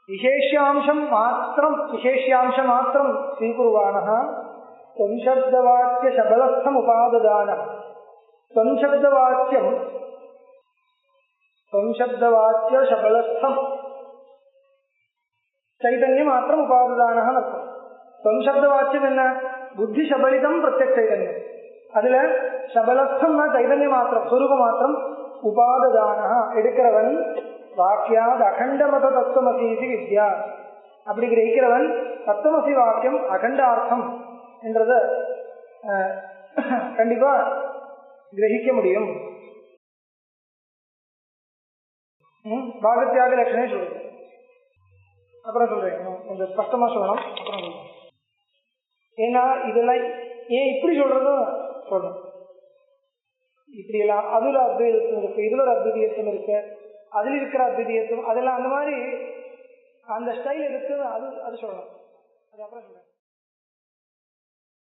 விசேஷாம்சம் மாத்திரம் ஸ்வீகுர்வான சம்சப்தவாக்கிய சபலஸ்தம் உபாததான. சம்சப்தவாக்கிய சபலஸ்தம் சைதன்யம் மாத்திரம் உபாததான அர்த்தம். சம்சப்தவாக்கியம் என்ன? புத்தி சபலிதம் பிரத்யக் சைதன்யம். அதுல சபலஸ்தம்னா சைதன்யம் மாத்திரம், சொரூப மாத்திரம். உபாததான எடுக்கிறவன் வாக்கியாத் அகண்டமத தத்துவமசி வித்யா. அப்படி கிரகிக்கிறவன் தத்துவமசி வாக்கியம் அகண்டார்த்தம் என்றத கண்டிப்பா கிரகிக்க முடியும். பாகத்தியாக லட்சணே சொல்றேன், அப்புறம் சொல்றேன், கொஞ்சம் ஸ்பஷ்டமா சொல்லணும், அப்புறம் சொல்றேன். ஏன்னா இதெல்லாம் ஏன் இப்படி சொல்றதும் சொல்லணும். இப்படி எல்லாம் அதுல அத்வைதத்துவம் இருக்கு, இதுல ஒரு அத்விதீயத்துவம் இருக்கு, அதுல இருக்கிற அத்விதீயத்துவம், அதெல்லாம் அந்த மாதிரி அந்த ஸ்டைல் இருக்கு. அது சொல்லணும், அது அப்புறம் சொல்றேன்.